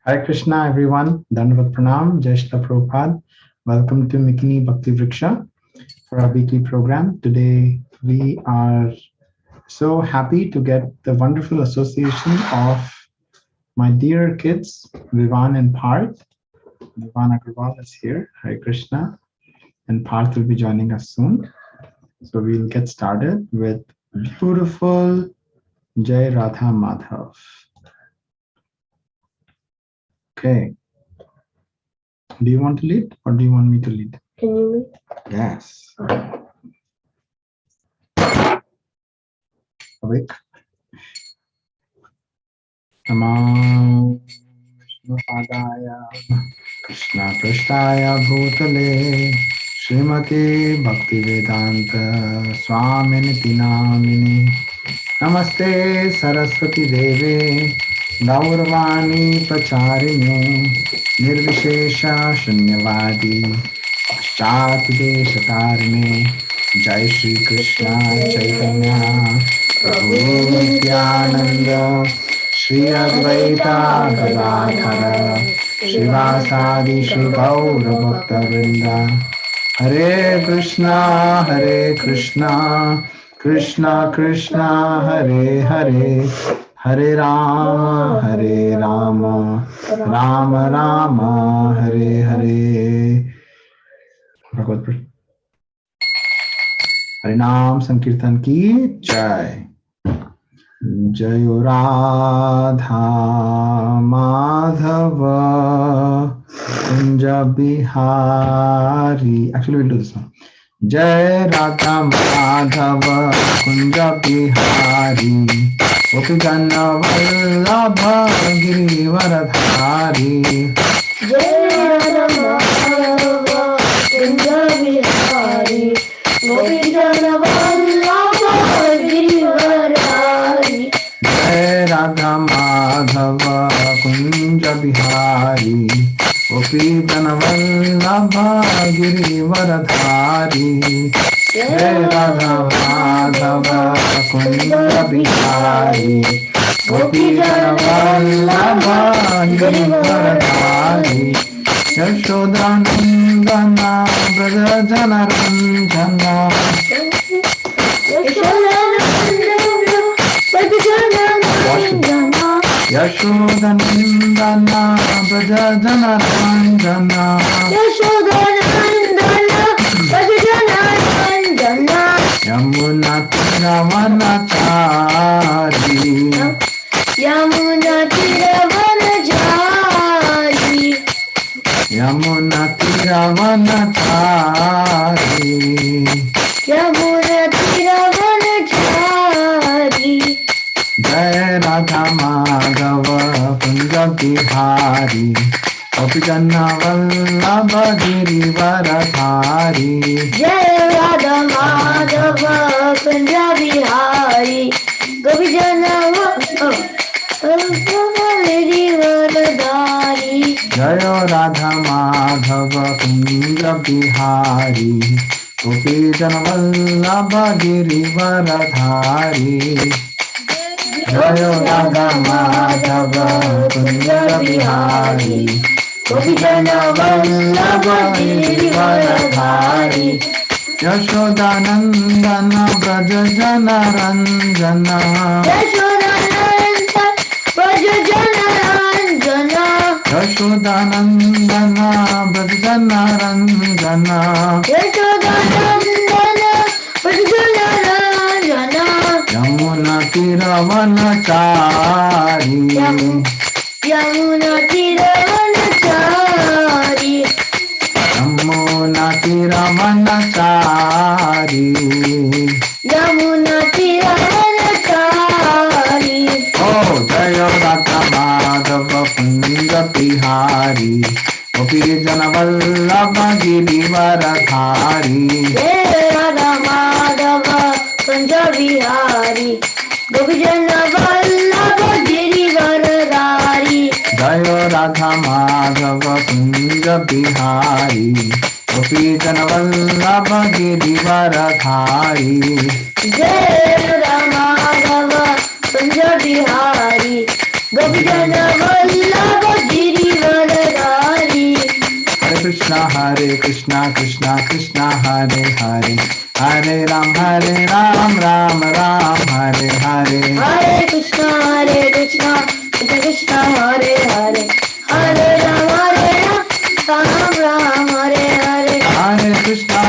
Hare Krishna, everyone. Dandavat Pranam, Jai Shri Prabhupada. Welcome to McKinney Bhakti Vriksha for our weekly program. Today, we are so happy to get the wonderful association of my dear kids, Vivan and Parth. Vivan Agarwal is here. Hare Krishna. And Parth will be joining us soon. So we'll get started with beautiful Jai Radha Madhav. Okay. Do you want to lead or do you want me to lead? Can you lead? Yes. Awake. Namo Vishnupadaya Krishna Prasthaya Bhutale Srimate Bhaktivedanta Swaminiti Namini Namaste Saraswati Deve Gaurvani Pracharine Nirvishesha Shunyavadi Paschat Deshatarine Jai Shri Krishna Chaitanya Prabhu Nityananda Shri Advaita Gadadhara Shivasadi Shri Gaura Bhakta Vrinda Hare Krishna Krishna Krishna Hare Hare Hare Rama Rama Rama Hare Hare. Bhagavad Harinam Sankirtan ki Jai. Jayo Radha Madhava Kunja Bihari. Actually, we'll do this one. Jai Radha Madhava Kunja Bihari Gopijana Vallabha Girivaradhari. Jai Radha Madhava Kunja Bihari Gopijana Vallabha Girivaradhari. Jai Radha Madhava Kunja Bihari Gopijana Vallabha Girivaradhari. Jai Radha Madhava Kunja Bihari Gopijana Vallabha Girivaradhari. Yashodanandana Braja Jana Ranjana. Yashodanandana Braja Jana Ranjana. Yamuna Tiravanachari. Yamuna Tiravanachari. Yamuna Tiravanachari. Yamuna Tiravanachari. Jai Radha Madhava Kunja Bihari Gopijana Vallabha Girivaradhari. Jai Radha Madhava Kunja Bihari Gopijana Girivaradhari. Jai Radha Madhava Kunja Bihari Gopijana Vallabha Girivaradhari. Jai Radha Madhava Kunja Bihari Gopijana Vallabha Girivaradhari. Yashodanandana Braja Jana Ranjana. Yashodananda Braja Jana Ranjana. Yashodanandana Braja Jana Ranjana. Yashodanandana Braja Jana Ranjana. Yamuna Tiravanachari. Yamuna Tiravanachari. Yamuna Tiravanachari. Yamuna Tiravanachari. Oh, Jaya Radha Madhava Kunja Bihari Gopijana Vallabha Girivaradhari. Jai Radha Madhava Kunja Bihari Gopijana Vallabha Girivaradhari. Jaya Radha Madhava Kunja Bihari Gopijana Vallabha Girivaradhari. Jai Radha Madhava Kunja Bihari, Gopijana Vallabha Girivaradhari. Hare Krishna, Krishna Krishna, Hare Hare, Hare Ram, Ram Ram, Hare Hare. Hare Krishna, Krishna Krishna, Hare Hare, Hare Ram, Ram Ram, Hare Hare. Hare Krishna,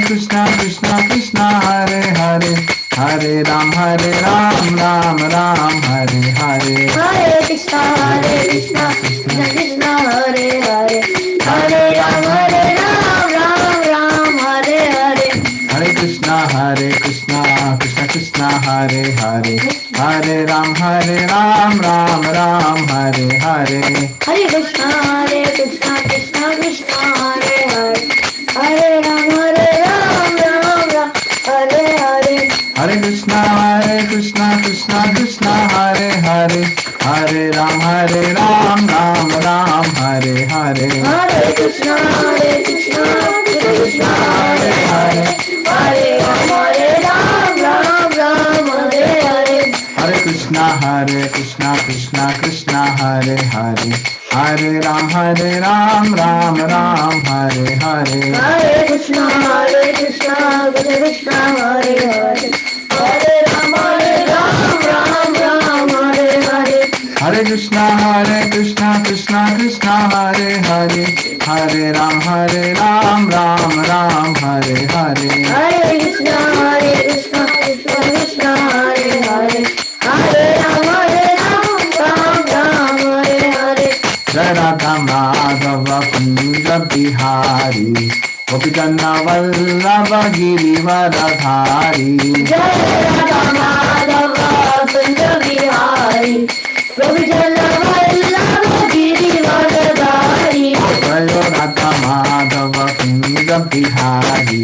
Krishna Krishna, Hare Hare, Hare Ram, Ram Ram, Hare Hare. Hare Krishna, Krishna Krishna, Hare Hare, Hare Ram, Ram Ram, Hare Hare. Hare Krishna, Krishna Krishna, Hare Hare, Hare Ram, Ram Ram, Hare Hare. Hare Krishna, Krishna Krishna, Hare Hare, Hare Ram, Ram Hare Hare. Hare Krishna, Krishna Krishna, Hare Hare, Hare Ram, Ram Ram, Hare Hare. Hare Krishna, Krishna Krishna, Hare Hare, Hare Ram, Ram Hare Hare. Hare Krishna, Krishna Krishna, Hare Hare, Hare Ram, Ram Ram, Hare Hare. Hare Krishna, Krishna Krishna, Hare Hare, Hare Ram, Ram Hare Hare. Hare Krishna, Krishna Krishna, Hare Hare, Hare Ram, Ram Ram, Hare Hare. Hare Krishna, Krishna Krishna, Hare Hare, Hare Ram, Ram Hare Hare. Jai Radha Madhava Kunja Bihari, Gopijana Vallabha Girivaradhari. Jai Radha Madhava Kunja Bihari, Gopijana Vallabha Girivaradhari. Jai Radha Madhava Kunja Bihari,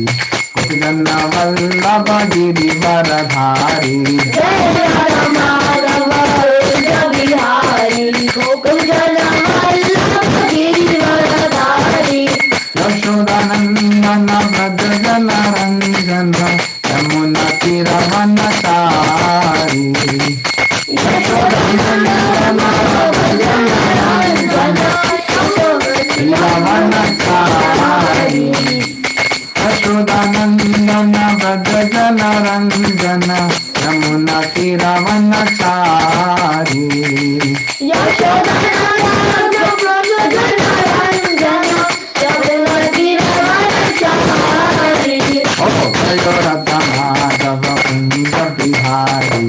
Gopijana Vallabha Girivaradhari. Jai Radha Madhava Kunja Bihari, Gopijana Vallabha Girivaradhari. Yashodanandana Vrajajana Ranjana, Yamuna Tiravanachari. Yashodanandana Vrajajana Ranjana, Tiravanachari. Yashodanandana Vrajajana Ranjana, Yamuna Tiravanachari. Radha Madhava Kunja Bihari,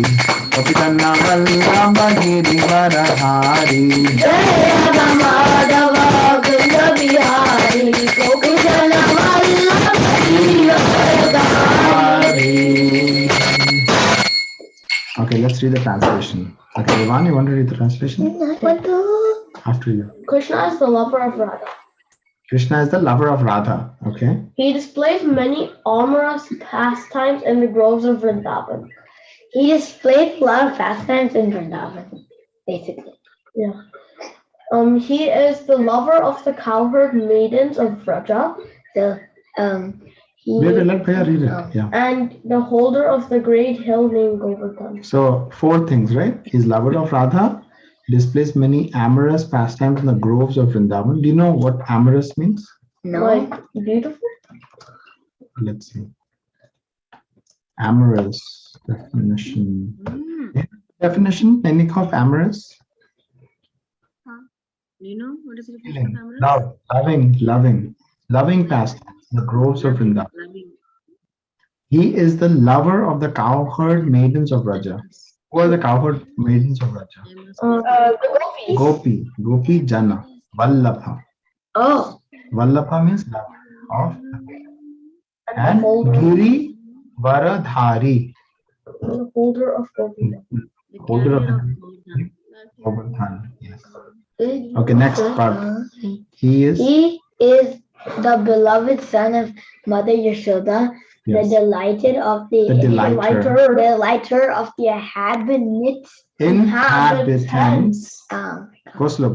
Gopijana Vallabha Girivaradhari. Jai Radha Madhava Kunja Bihari, Gopijana Vallabha Girivaradhari. Okay, let's read the translation. Okay, Ivan, you want to read the translation? After you. Krishna is the lover of Radha. Krishna is the lover of Radha. Okay. He displays many amorous pastimes in the groves of Vrindavan. He displays a lot of pastimes in Vrindavan, basically. Yeah. He is the lover of the cowherd maidens of Vraja. Let Bhaiya read it. Yeah. And the holder of the great hill named Govardhan. So 4 things, right? He's lover of Radha, displays many amorous pastimes in the groves of Vrindavan. Do you know what amorous means? No. Like beautiful? Let's see. Amorous definition. Definition? Any of amorous? Do you know what is the definition of amorous? Love, loving pastimes, the groves of Vrindavan. Loving. He is the lover of the cowherd maidens of Raja. Who are the cowherd maidens of Raja? The gopis. Gopi Jana, Vallabha. Oh. Vallabha means lover of, and holder. Giri Varadhari. The holder of Govardhan. Holder of Govardhan. Yes. Okay, next part. He is the beloved son of Mother Yashoda, yes, the delighter of the inhabitants. Go slow.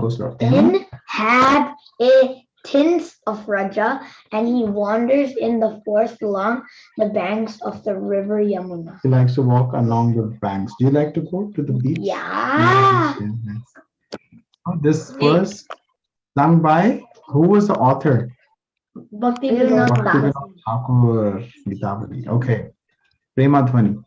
tints of Raja, and he wanders in the forest along the banks of the river Yamuna. He likes to walk along the banks. Do you like to go to the beach? Yeah. Yes. Oh, this was sung by, who was the author? Bhakti Bhaktivinoda Thakur Gitavali. Okay. Prema Dhwani.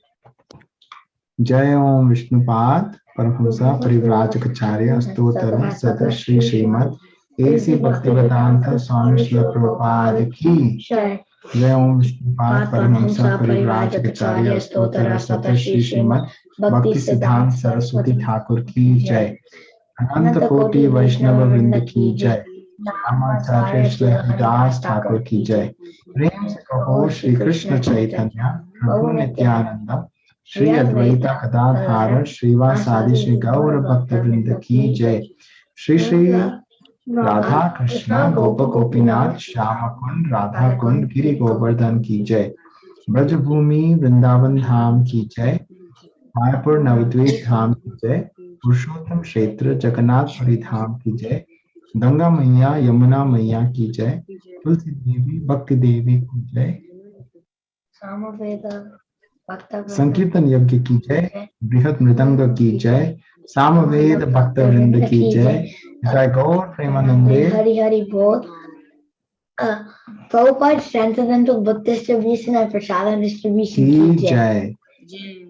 Jai Om Vishnupad Paramhamsa Parivrajacharya Stotra Sada Shri Srimad A.C. Bhaktivedanta Swami Srila Prabhupada Ki Jai Om Vishnupad Paramhamsa Parivrajacharya Stotra Sada Shri Srimad Bhakti Siddhanta Saraswati Thakur Ki Jai Ananta Koti Vaishnava Vrinda Ki Jai Ramacharya Shri Haridas Thakur Ki Jai Prem Se Kaho Shri Krishna Chaitanya Prabhu Nityananda Shri Advaita Gadadhara Srivasadi Shri Gaura Bhakta Vrinda Ki Jai Shri Shri Radha Krishna Gopa Gopinath Shyama Kund Radha Kund Giri Govardhan Ki Jai Braj Bhumi Vrindavan Dham Ki Jai Mayapur Navadvip Dham Ki Jai Purushottam Kshetra Jagannath Puri Dham Ki Jai Ganga Maiya Yamuna Maiya Ki Jai Tulsi Devi Bhakti Devi Ki Jai Samaveda Sankirtan Yajna Ki Jai Brihat Mridanga Ki Jai Samaveda Bhakta Vrinda Ki Jai Jai Gaur Premanande Hari Hari Bol. Prabhupada Transcendental Book Distribution and Prasadam Distribution Ki Ki Jai. Jai.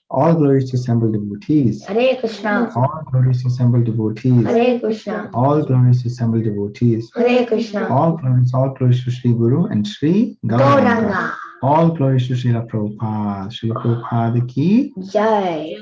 All glories to assembled devotees. Hare Krishna. All glories to assembled devotees. Hare Krishna. All glories to assembled devotees. Hare Krishna. All glories to Sri Guru and Sri Gauranga. Gauranga. All glories to Srila Prabhupada. Srila Prabhupada Ki Jai.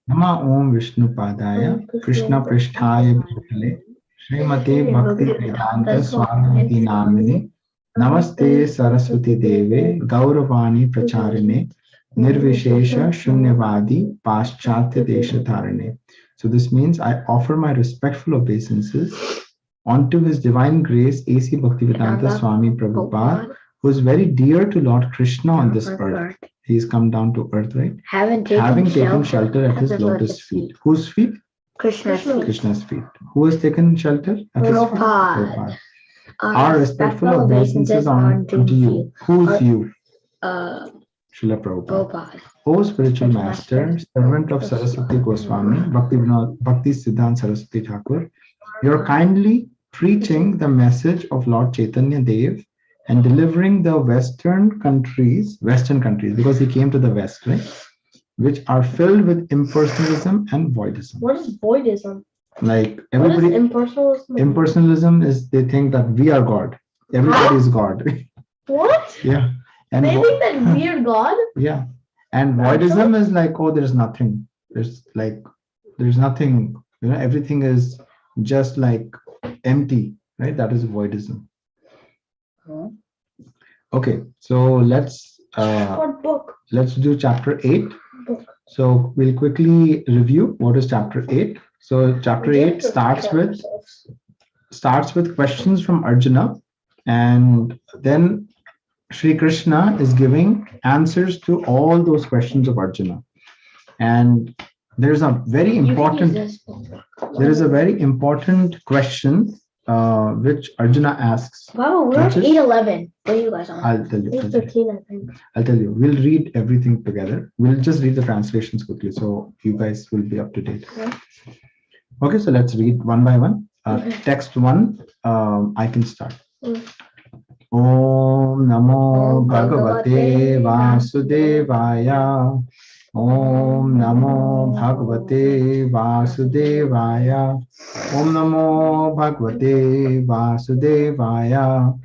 Nama Om Vishnu Padaya Krishna Pristhaya Bhutale Srimati Bhakti Vedanta Swami Namini Namaste Saraswati Deve Gauravani Pracharine Nirvishesha Shunyavadi Paschatya Desha Dharane. So this means I offer my respectful obeisances unto His Divine Grace A.C. Bhaktivedanta Swami Prabhupada, who is very dear to Lord Krishna on this earth. He's come down to earth, right? Having taken shelter at His lotus feet. Whose feet? Krishna's feet. Krishna's feet. Who has taken shelter at His feet? Prabhupada. Our respectful obeisances are unto you. Who's you? Srila Prabhupada. O spiritual master, servant of Saraswati Goswami, Bhakti Siddhanta Saraswati Thakur, you're kindly preaching the message of Lord Chaitanya Dev and delivering the Western countries, because he came to the West, right? Which are filled with impersonalism and voidism. What is voidism? Like everybody, impersonalism is they think that we are God. Everybody is God. What? Yeah. And they think that we are God? Yeah. And voidism is like, oh, there's nothing. There's nothing, everything is just like empty, right? That is voidism. Okay, so let's do chapter 8. So we'll quickly review what is chapter 8. So chapter 8 starts with questions from Arjuna, and then Sri Krishna is giving answers to all those questions of Arjuna. And there's a very important question which Arjuna asks. Wow, we're at 8:11. What are you guys on? I'll tell you. 8:13, I think. I'll tell you. We'll read everything together. We'll just read the translations quickly, so you guys will be up to date. Okay, so let's read one by one. Text 1, I can start. Om Namo Bhagavate Vasudevaya. Om Namo Bhagavate Vasudevaya. Om Namo Bhagavate Vasudevaya.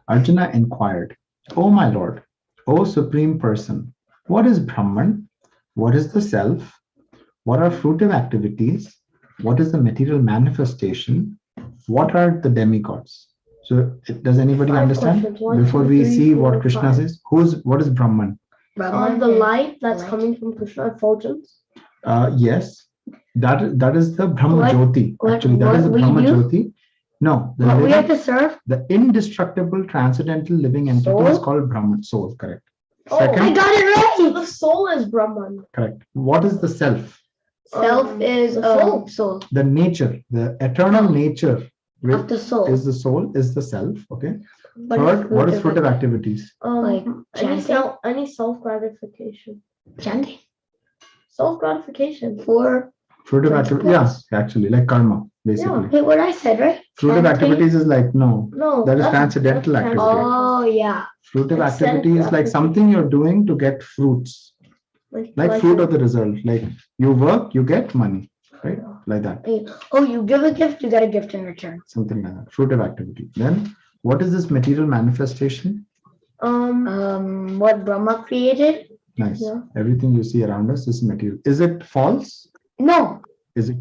Arjuna inquired, O my Lord, O Supreme Person, what is Brahman? What is the self? What are fruitive activities? What is the material manifestation? What are the demigods? So does anybody understand? Before we see what Krishna says, what is Brahman? The light that's coming from Krishna effulgence. Yes, that is the Brahma Jyoti. Actually, that is the Brahma Jyoti. No, we have to serve the indestructible transcendental living entity is called Brahman. Soul, correct. Second, I got it right. The soul is Brahman. Correct. What is the self? Self is soul. The nature, the eternal nature of the soul. Is the soul, is the self. Okay. But Third, what is fruitive activities? Like any self gratification. chanting Self gratification. for Fruitive activity, yeah, actually, like karma, basically. Hey, what I said, right? Fruitive Chanting. activities is like, no, No, that is that's transcendental activity. Oh yeah. Fruitive Like activity is like self-gratification. something you're doing to get fruits, like fruit of the result. Like you work, you get money, right? Like that, Oh, you give a gift, you get a gift in return. something like that. Fruitive activity. Then, what is this material manifestation? What Brahma created? Nice. Yeah. Everything you see around us is material. Is it false? No. Is it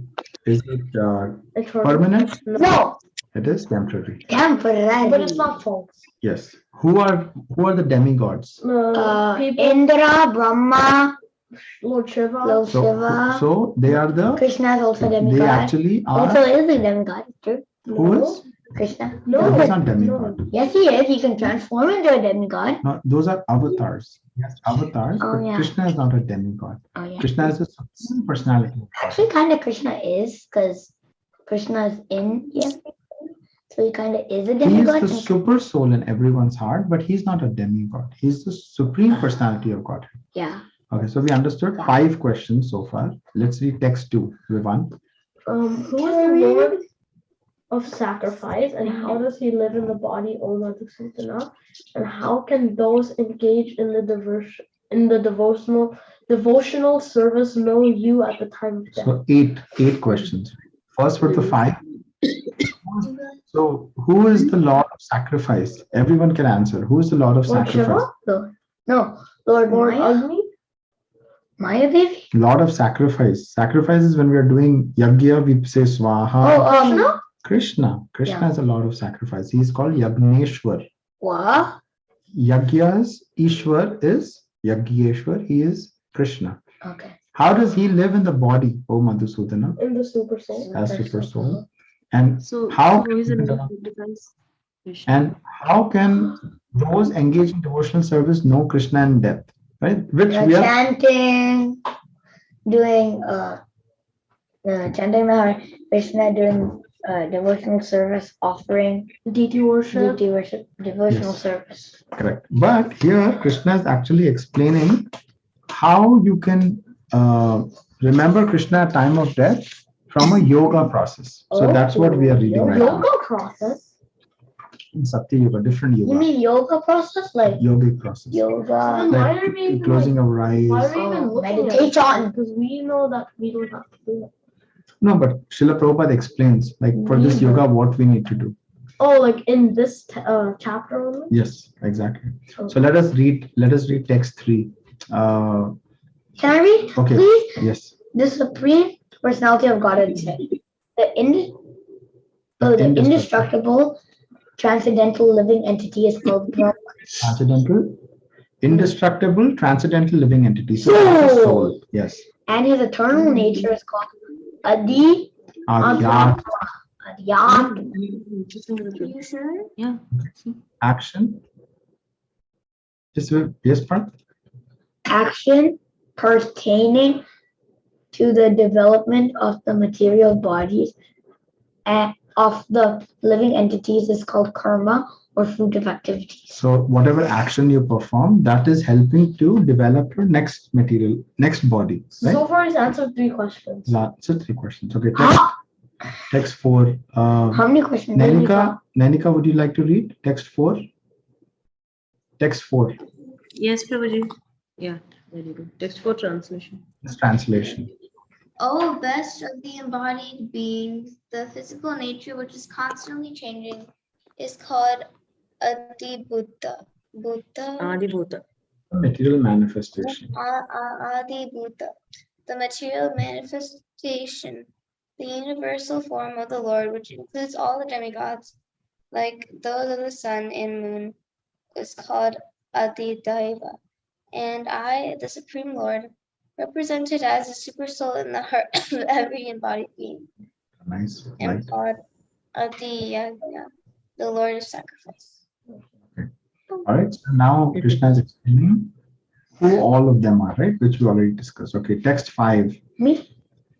It's permanent? No. It is temporary. Temporary. But it's not false. Yes. Who are the demigods? People, Indra, Brahma, Lord Shiva. Lord Shiva. So they are the. Krishna is also a demigod. They actually are. Also is a demigod, true. Who is? Krishna. No, He's not demigod. Yes, he is. He can transform into a demigod. No, those are avatars. Yes, avatars. Oh, But yeah. Krishna is not a demigod. Oh yeah. Krishna is a supreme personality. Actually, kind of Krishna is, because Krishna is in here. So he kind of is a He is demigod. the super soul in everyone's heart, but he's not a demigod. He's the supreme personality of God. Yeah. Okay, so we understood 5 questions so far. Let's read text 2, Vivan. Who is the Lord of sacrifice, and how does he live in the body, O Madhusudana? And how can those engaged in the devotional service know you at the time of death? So 8 questions. First for the 5. So who is the Lord of sacrifice? Everyone can answer. Who is the Lord of Lord sacrifice? Shiva? No, Lord Maya. Agni? Maya Devi? Lord of sacrifice. Sacrifice is when we are doing yagya, we say swaha. Oh, Krishna. Krishna Yeah. is a Lord of sacrifice. He is called Yagneshwar. What? Yagya's Ishwar is Yagyeshwar. He is Krishna. Okay. How does he live in the body, O Madhusudana? In the super soul. As super soul. And So how who is can- the defense? and how can those engaged in devotional service know Krishna in depth? Right? Which we are Chanting, doing chanting the Hare Krishna, doing devotional service, offering, deity worship. deity worship, devotional Yes. service. correct. But here Krishna is actually explaining how you can remember Krishna at time of death from a yoga process. So that's what we are reading right now. Yoga process. In Satya Yoga, different You yoga. mean yoga process? Like Yogic process. yoga. Then why are we even Closing our eyes. Why are we even Oh, looking meditation. at it? Because we know that we don't have to do that. No, but Srila Prabhupada explains, like for this yoga, what we need to do. Oh, like in this chapter only? Yes, exactly. So let us read text 3. Can I read? Okay. Please? Yes. The supreme personality of Godhead said, the indestructible, transcendental living entity is called Brahma. Indestructible, transcendental living entity. So that's the soul. Yes. And his eternal nature is called Adi. Adyat, Adyat. You sure? Yeah. action. Yes, Parth? Action pertaining to the development of the material bodies and of the living entities is called karma or fruitive activities. So whatever action you perform, that is helping to develop your next body. Right? So far, he's answered 3 questions. That's 3 questions. Okay. Text 4. How many questions? do you have? Nanika, would you like to read text 4? Text 4. Yes, Prabhuji. Yeah, very good. Text for translation. This translation. O best of the embodied beings, the physical nature which is constantly changing is called Adibhuta. Adibhuta. Material manifestation. Adibhuta. The material manifestation, the universal form of the Lord, which includes all the demigods, like those of the sun and moon, is called Adidaiva. And I, the Supreme Lord, represented as a super soul in the heart of every embodied being, Nice. am Right. called Adiyagya, the Lord of sacrifice. All right. So now Krishna is explaining who all of them are, right? Which we already discussed. Okay. Text 5. Me?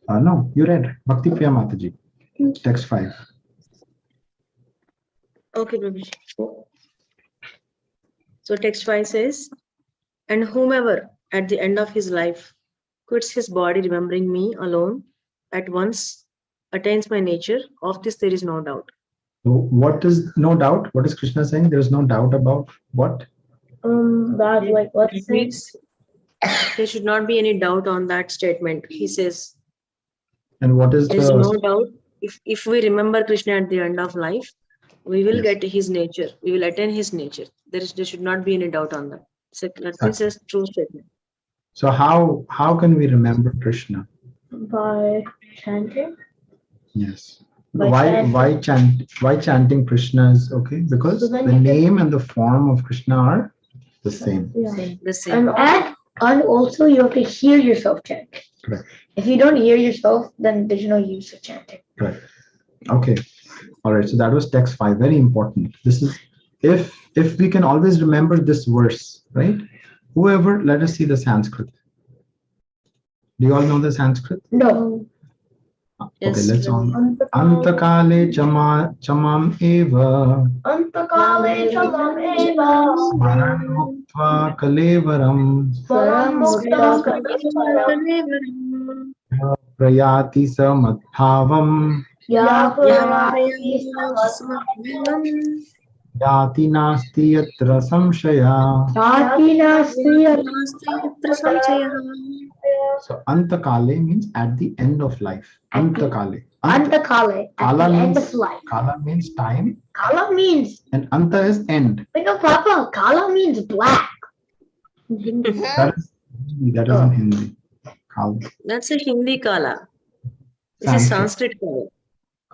No, you read Bhakti Priya Mataji. Text 5. Okay, Prabhuji. So text 5 says, and whomever at the end of his life quits his body remembering me alone at once attains my nature. Of this there is no doubt. So what is no doubt? What is Krishna saying? There is no doubt about what? That like let's It say means there should not be any doubt on that statement. He says And what is there is the no doubt. If we remember Krishna at the end of life, we will Yes. get his nature. We will attain his nature. There should not be any doubt on that. So that means a true statement. So how can we remember Krishna? by chanting. Yes. By Why chanting Krishna is okay? Because So then the you can- name and the form of Krishna are the same. Yeah. The same. And also you have to hear yourself chant. Correct. If you don't hear yourself, then there's no use of chanting. Right. Okay. All right. So that was text 5. Very important. This is if we can always remember this verse, right? Whoever, let us see the Sanskrit. Do you all know the Sanskrit? No. Okay, Yes, let's Prabhu. on. Antakale chamam eva Antakale chamam eva. smaran muktva kalevaram Swaram Mukta prayati samadbhavam yati nasti yatra samshaya. So antakale means at the end of life. Antakale. Antakale, at Kala the end means of life. kala means time Kala means, and anta is end. wait, no, Papa, Kala means black. That is in Hindi. Kala. That's a Hindi kala. This is Sanskrit kala.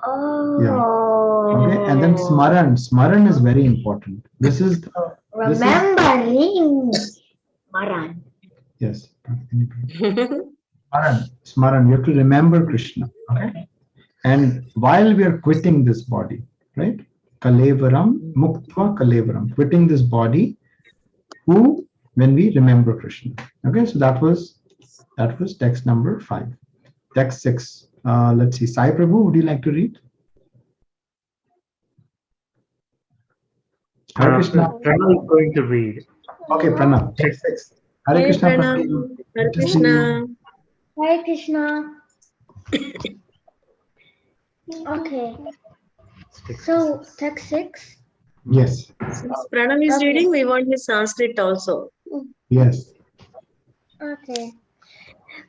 Oh. Okay, and then smaran. Smaran is very important. This is Remembering. Smaran. yes. Smaran. You have to remember Krishna. Okay. And while we are quitting this body, right? Kalevaram, muktva kalevaram. Quitting this body, when we remember Krishna. Okay, so that was text number 5. Text 6. Let's see. Sai Prabhu, would you like to read? Hare Krishna. Pranav is going to read. Okay, Pranav. Text 6. Hare Hey, Krishna. Pranav. Pranav. Hare Good to see you. Krishna. Hare Krishna. Okay. So text 6. Yes. Since Pranav is reading, we want his Sanskrit also. Yes. Okay.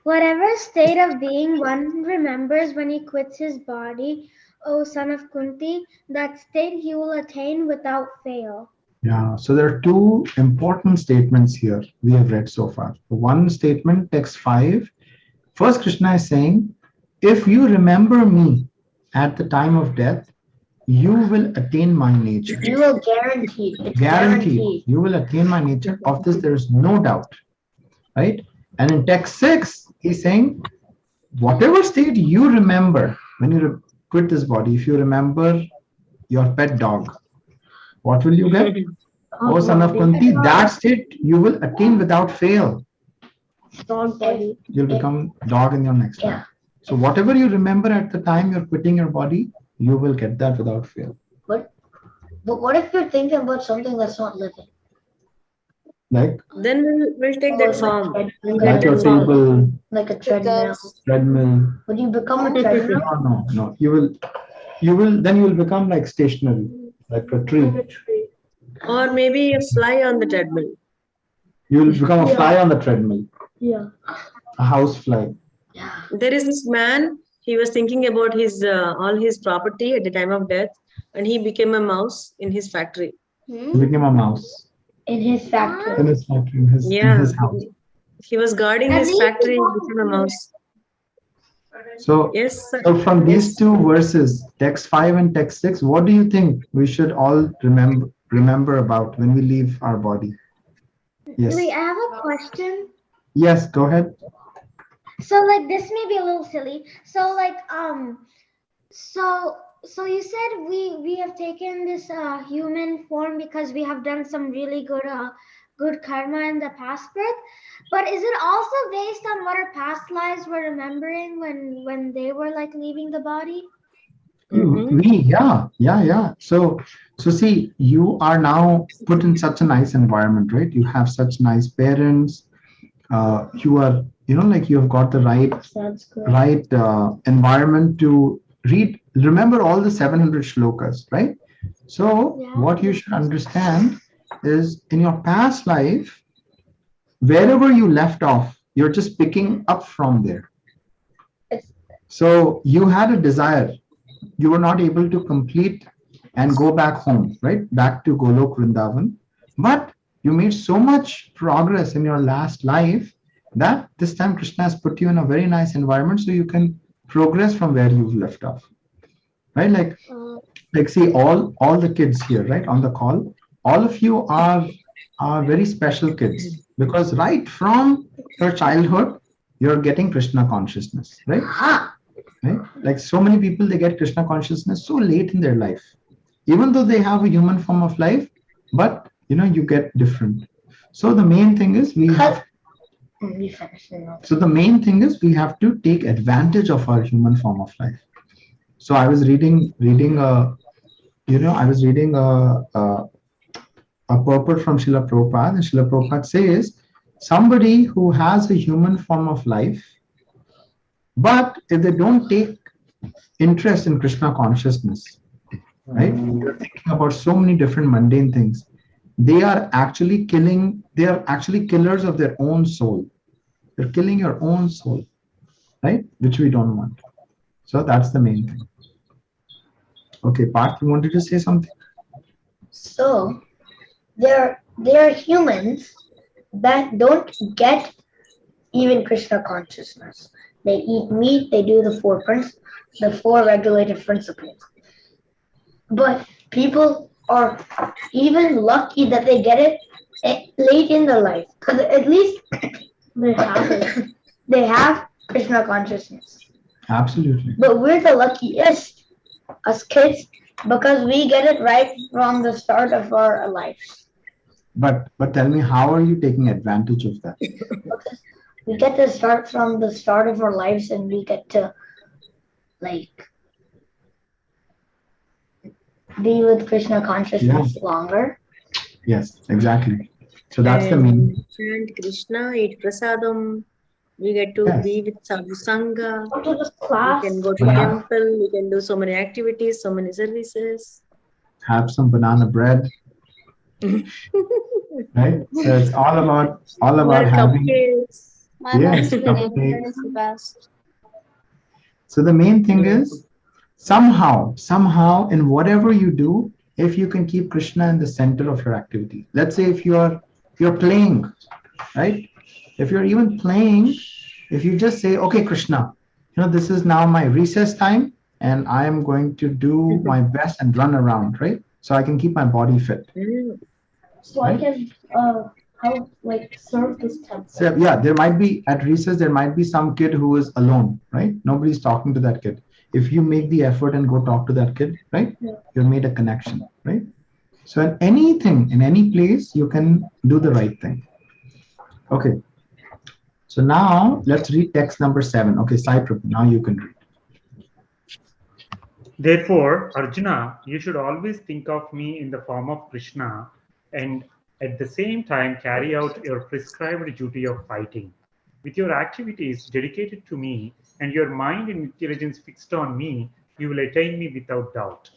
Whatever state of being one remembers when he quits his body, O son of Kunti, that state he will attain without fail. Yeah. So there are 2 important statements here we have read so far. One statement, text 5. First, Krishna is saying, if you remember me at the time of death, you will attain my nature. You will guarantee. It's Guaranteed. You will attain my nature. Of this, there is no doubt. Right? And in text 6, he's saying, whatever state you remember when you quit this body, if you remember your pet dog, what will you get? O son of Kunti, that state you will attain without fail. Dog body. You'll become dog in your next life. So whatever you remember at the time you're quitting your body, you will get that without fail. But what if you're thinking about something that's not living? Like Then we'll take that form. like your table, Like a treadmill. treadmill. Would you become a treadmill? No. You will become like stationary, like a tree. Or maybe a fly on the treadmill. You will become a fly on the treadmill, Yeah. a house fly. There is this man, he was thinking about his all his property at the time of death, and he became a mouse in his factory. He became a mouse In his factory. in his factory, in his house. He was guarding his factory and became a mouse. So, Yes, sir. so from these 2 verses, text 5 and text 6, what do you think we should all remember about when we leave our body? Yes. Wait, I have a question. Yes, go ahead. So like this may be a little silly. So like so you said we have taken this human form because we have done some really good karma in the past birth. But is it also based on what our past lives were remembering when they were like leaving the body? Yeah. So see, you are now put in such a nice environment, right? You have such nice parents. You are, like you have got the That's good. right environment to remember all the 700 shlokas, right? So what you should understand is in your past life, wherever you left off, you're just picking up from there. So you had a desire, you were not able to complete and go back home, right? Back to Golok Vrindavan. But you made so much progress in your last life that this time Krishna has put you in a very nice environment so you can progress from where you've left off. Right? Like see all the kids here, right, on the call, all of you are very special kids because right from your childhood you're getting Krishna consciousness, right? Right? Like so many people, they get Krishna consciousness so late in their life, even though they have a human form of life, but you get different. So the main thing is we have to take advantage of our human form of life. So I was reading a purport from Srila Prabhupada, and Srila Prabhupada says somebody who has a human form of life, but if they don't take interest in Krishna consciousness, right? You're thinking about so many different mundane things. They are actually killers of their own soul. You're killing your own soul, right? Which we don't want. So that's the main thing. Okay, Parth, you wanted to say something? So there are humans that don't get even Krishna consciousness. They eat meat, they do the four regulative principles. But people are even lucky that they get it late in their life, because at least they have it. They have Krishna consciousness. Absolutely. But we're the luckiest, us kids, because we get it right from the start of our lives. But tell me, how are you taking advantage of that? Because we get to start from the start of our lives, and we get to be with Krishna consciousness longer. Yes, exactly. So that's the main. Chant Krishna, eat prasadam. We get to be with sadhu sangha. Go to this class. We can go to temple. We can do so many activities, so many services. Have some banana bread. Right? So it's all about having cupcakes. cupcakes. Is the best. So the main thing is somehow in whatever you do, if you can keep Krishna in the center of your activity. Let's say if you're playing, right? If you're even playing, if you just say, okay, Krishna, this is now my recess time and I am going to do my best and run around, right? So I can keep my body fit. So right? I can help serve this temple. So there might be at recess, there might be some kid who is alone, right? Nobody's talking to that kid. If you make the effort and go talk to that kid, right? You've made a connection, right? So in anything, in any place, you can do the right thing. Okay. So now let's read text number 7. Okay, Sai Prabhu, now you can read. Therefore, Arjuna, you should always think of me in the form of Krishna and at the same time carry out your prescribed duty of fighting. With your activities dedicated to me and your mind and intelligence fixed on me, you will attain me without doubt.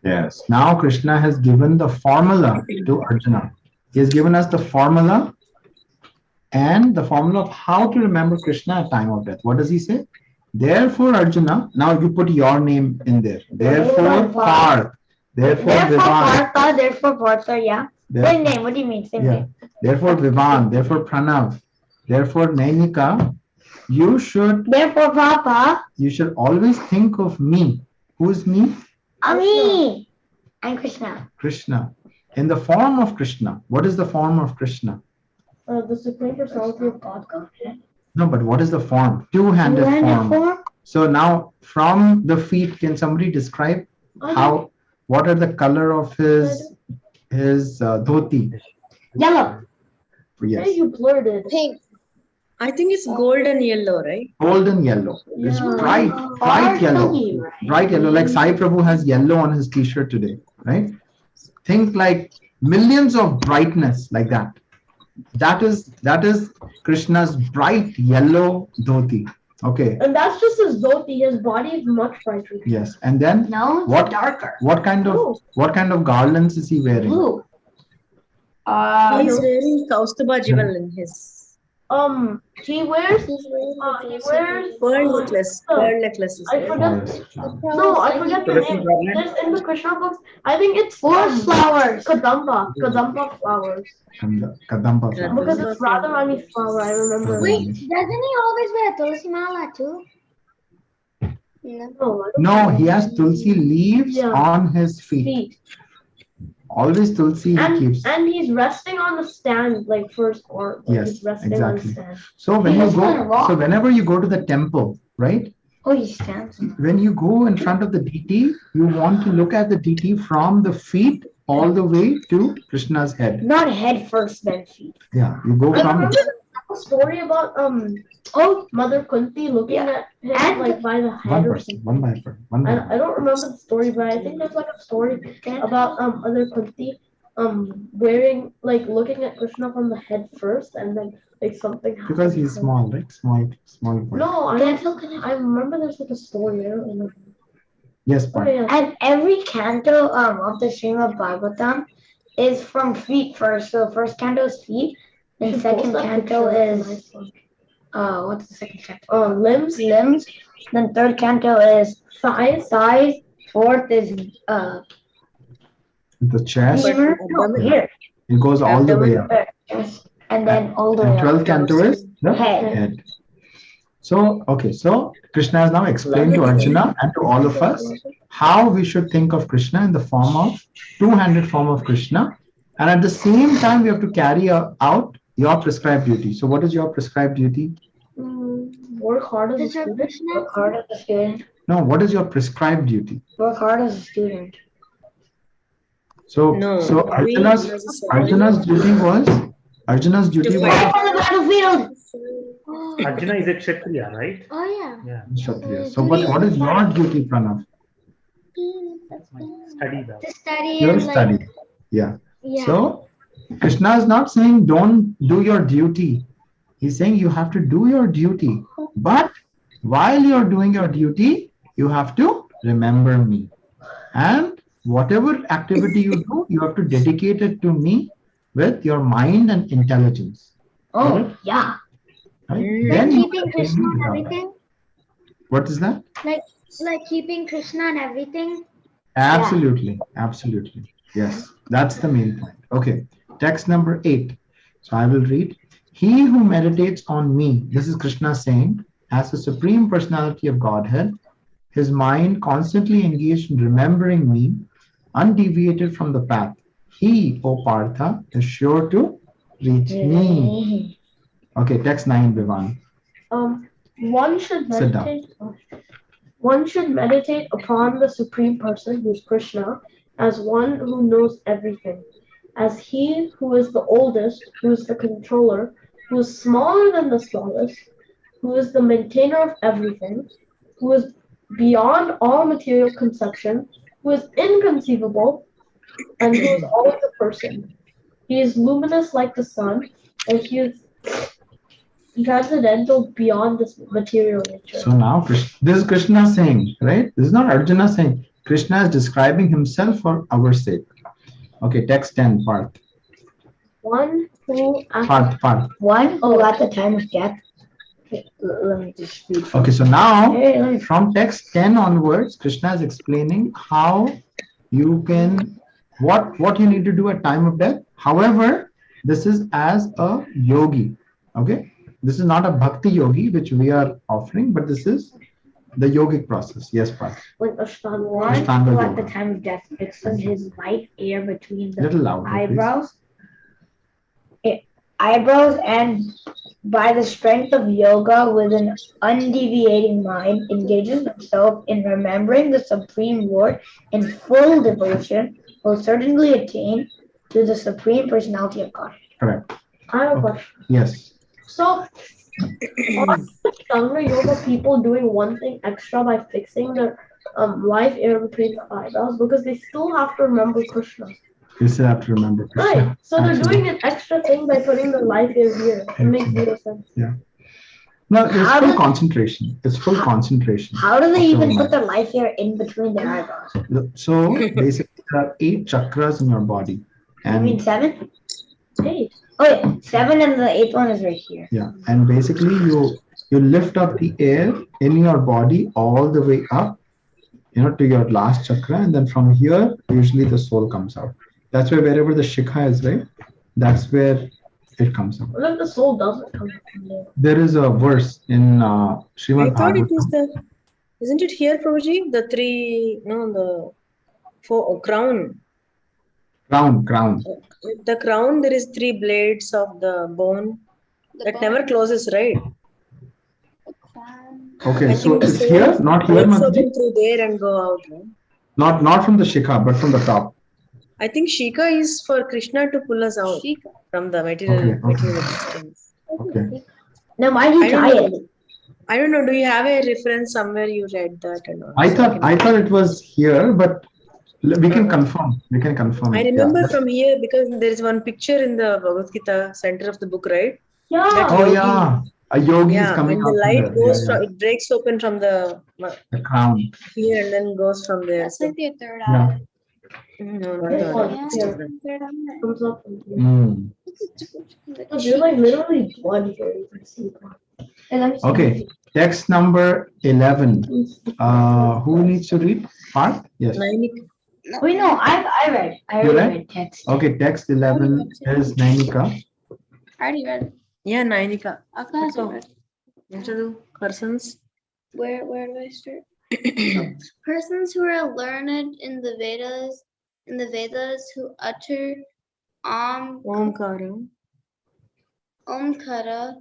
Yes. Now Krishna has given the formula to Arjuna. He has given us the formula and the formula of how to remember Krishna at time of death. What does he say? Therefore, Arjuna, now you put your name in there. Therefore, Parth. Therefore, Vivan. Therefore, Partha, yeah. Same name. What do you mean? Same name. Therefore, Vivan. Therefore, Pranav. Therefore, Nainika. You should. Therefore, Papa. You should always think of me. Who is me? Me. I'm Krishna. Krishna. In the form of Krishna. What is the form of Krishna? The Supreme Personality of God. No, but what is the form? Two-handed form. So now, from the feet, can somebody describe what are the color of his dhoti? Yellow. Yes. Hey, you blurted. Pink. I think it's golden yellow, right? Golden yellow. It's Yeah. bright yellow. Bright yellow, like Sai Prabhu has yellow on his t-shirt today, right? Think like millions of brightness like that. That is Krishna's bright yellow dhoti. Okay. And that's just his dhoti. His body is much brighter. Yes. And then No, it's what darker. what kind of garlands is he wearing? Blue. He's wearing Kaustubha jewel in his He wears pearl necklace. Pearl necklaces. I Right? forget. No, I forget the name. There's in the Krishna books. I think it's Forest flowers. Kadamba flowers. Kadamba flower. Because it's Radharani's flower. I remember. Wait, doesn't he always wear a tulsi mala too? No. No, I don't No, know. he has tulsi leaves Yeah. on his feet. Feet. Always tulsi he keeps. And he's resting on the stand like first or like Yes, he's resting on the exactly. stand. So when He you has one go, rock. so whenever you go to the temple, right? Oh, he stands. When you go in front of the deity, you want to look at the deity from the feet all the way to Krishna's head. Not head first, then feet. Yeah, you go I from remember the story about Mother Kunti looking at him And like by the one head or person, something. one by one. I don't remember the story, but I think there's like a story about Mother Kunti wearing like looking at Krishna from the head first and then like something Because happens he's to him. small, right? Small boy. No, I remember there's like a story. I don't remember. Yes, Oh, but yeah. And every canto of the Srimad Bhagavatam is from feet first. So first canto is feet, You and should second post that canto picture. It's a is nice one. what's the second canto? Limbs, Limbs. Then third canto is thighs, thighs. Fourth is the chest, femur. No, abdomen. here. it goes all the way up. Chest. And then all the way And up. 12th canto is the Head. head. So, okay, so Krishna has now explained to Arjuna and to all of us how we should think of Krishna in the form of two-handed form of Krishna. And at the same time, we have to carry out your prescribed duty. So what is your prescribed duty? work hard as a Does your student. Krishna Work hard as a student. No, what is your prescribed duty? Work hard as a student. So, No, so we Arjuna's duty was To fight. On the battlefield. Arjuna is a Kshatriya, right? Oh yeah. Yeah. Kshatriya. So what is your duty, Pranav? Study that. To study Your and like study. Yeah. yeah. So Krishna is not saying don't do your duty. He's saying you have to do your duty. But while you're doing your duty, you have to remember me. And whatever activity you do, you have to dedicate it to me with your mind and intelligence. Oh, yeah. Right? Mm. Then you keeping can Krishna do and that. everything. What is that? Like keeping Krishna and everything. Absolutely. Absolutely. Yes. That's the main point. Okay. Text number 8. So I will read. He who meditates on me, this is Krishna saying, as the Supreme Personality of Godhead, his mind constantly engaged in remembering me, undeviated from the path. He, O Partha, is sure to reach me. Okay, text 9, Vivan. One should Sit down. meditate. One should meditate upon the Supreme Person, who is Krishna, as one who knows everything, as he who is the oldest, who is the controller, who is smaller than the smallest, who is the maintainer of everything, who is beyond all material conception, who is inconceivable, and who is always a person. He is luminous like the sun, and he is transcendental beyond this material nature. So now this is Krishna saying, right? This is not Arjuna saying. Krishna is describing himself for our sake. Okay, text 10, Parth. One who Parth. One who at the time of death. Okay, let me just read. Okay, so now Hey, let me- from text 10 onwards, Krishna is explaining how you can, what you need to do at time of death. However, this is as a yogi. Okay, this is not a bhakti yogi which we are offering, but this is the yogic process. Yes, Parth. like Ashtanga. One Ashtanga who at the yoga. time of death fixes his right ear between the Little louder, please. eyebrows and by the strength of yoga with an undeviating mind engages himself in remembering the Supreme Lord in full devotion will certainly attain to the Supreme Personality of God. Correct. I have a Okay. question. Yes. So, Or Ashtanga yoga people doing one thing extra by fixing their life air between the eyebrows because they still have to remember Krishna. You still have to remember Krishna. Right. So they're Absolutely. doing an extra thing by putting the life air here. It makes zero sense. Yeah. No, it's How full does- concentration. It's full concentration. How do they of even your put their life here in between their eyebrows? mind. So basically, there are 8 chakras in your body, You mean and 7? Hey, Oh yeah, 7 and the 8th one is right here. yeah, and basically you lift up the air in your body all the way up, to your last chakra, and then from here usually the soul comes out. That's where wherever the shikha is, right? That's where it comes out. what if the soul doesn't come from there? There is a verse in I Srimad thought it is Bhagavatam. isn't it here, Prabhuji? The 3, no, the 4 crown. Crown. The crown, there is 3 blades of the bone The that bone, never closes, right? the crown. Okay, I so think the it's soul here, not here, breaks Mataji. open through there and go out, right? Not from the shikha, but from the top. I think Shika is for Krishna to pull us out Shika. from the material Okay. existence. Okay. Then why do you I don't tie know. it? I don't know. Do you have a reference somewhere you read that or not? I So thought it was here, but we can confirm. We can confirm I it. remember Yeah. from here because there is one picture in the Bhagavad Gita center of the book, right? Yeah. That Oh yogi, yeah, a yogi is yeah, coming when the out from light there. goes Yeah, from, it breaks open from the the crown. here and then goes from there. That's So, like their third Yeah. eye. no, not This the one other. here Third eye. comes up from here. Mm. So there's like literally blood here. You can see. And I'm Okay, text number 11. Who needs to read? Parth? Yes. Nainik. No. Wait, no, I read. I You already read? read text. Okay, text 11 is Nainika. I already read. Yeah, Nainika. Akka hasn't So, read. into persons. Where do I start? Persons who are learned in the Vedas who utter Omkara. Omkara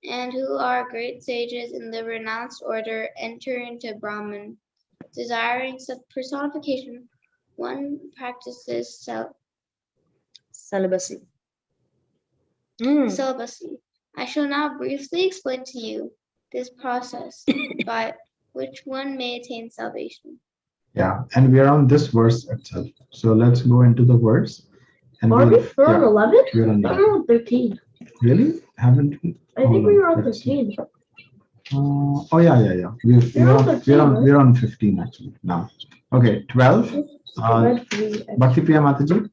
and who are great sages in the renounced order enter into Brahman. Desiring personification, one practices Celibacy. celibacy. I shall now briefly explain to you this process by which one may attain salvation. Yeah, and we are on this verse itself. So let's go into the verse. And Are we for yeah, 11? we're on I that. don't know 13. Really? Haven't we? I think Hold we were on let's see. 13. Oh yeah. We're on 15 actually now. Okay, 12. Red 3. Bhakti Priya Mataji.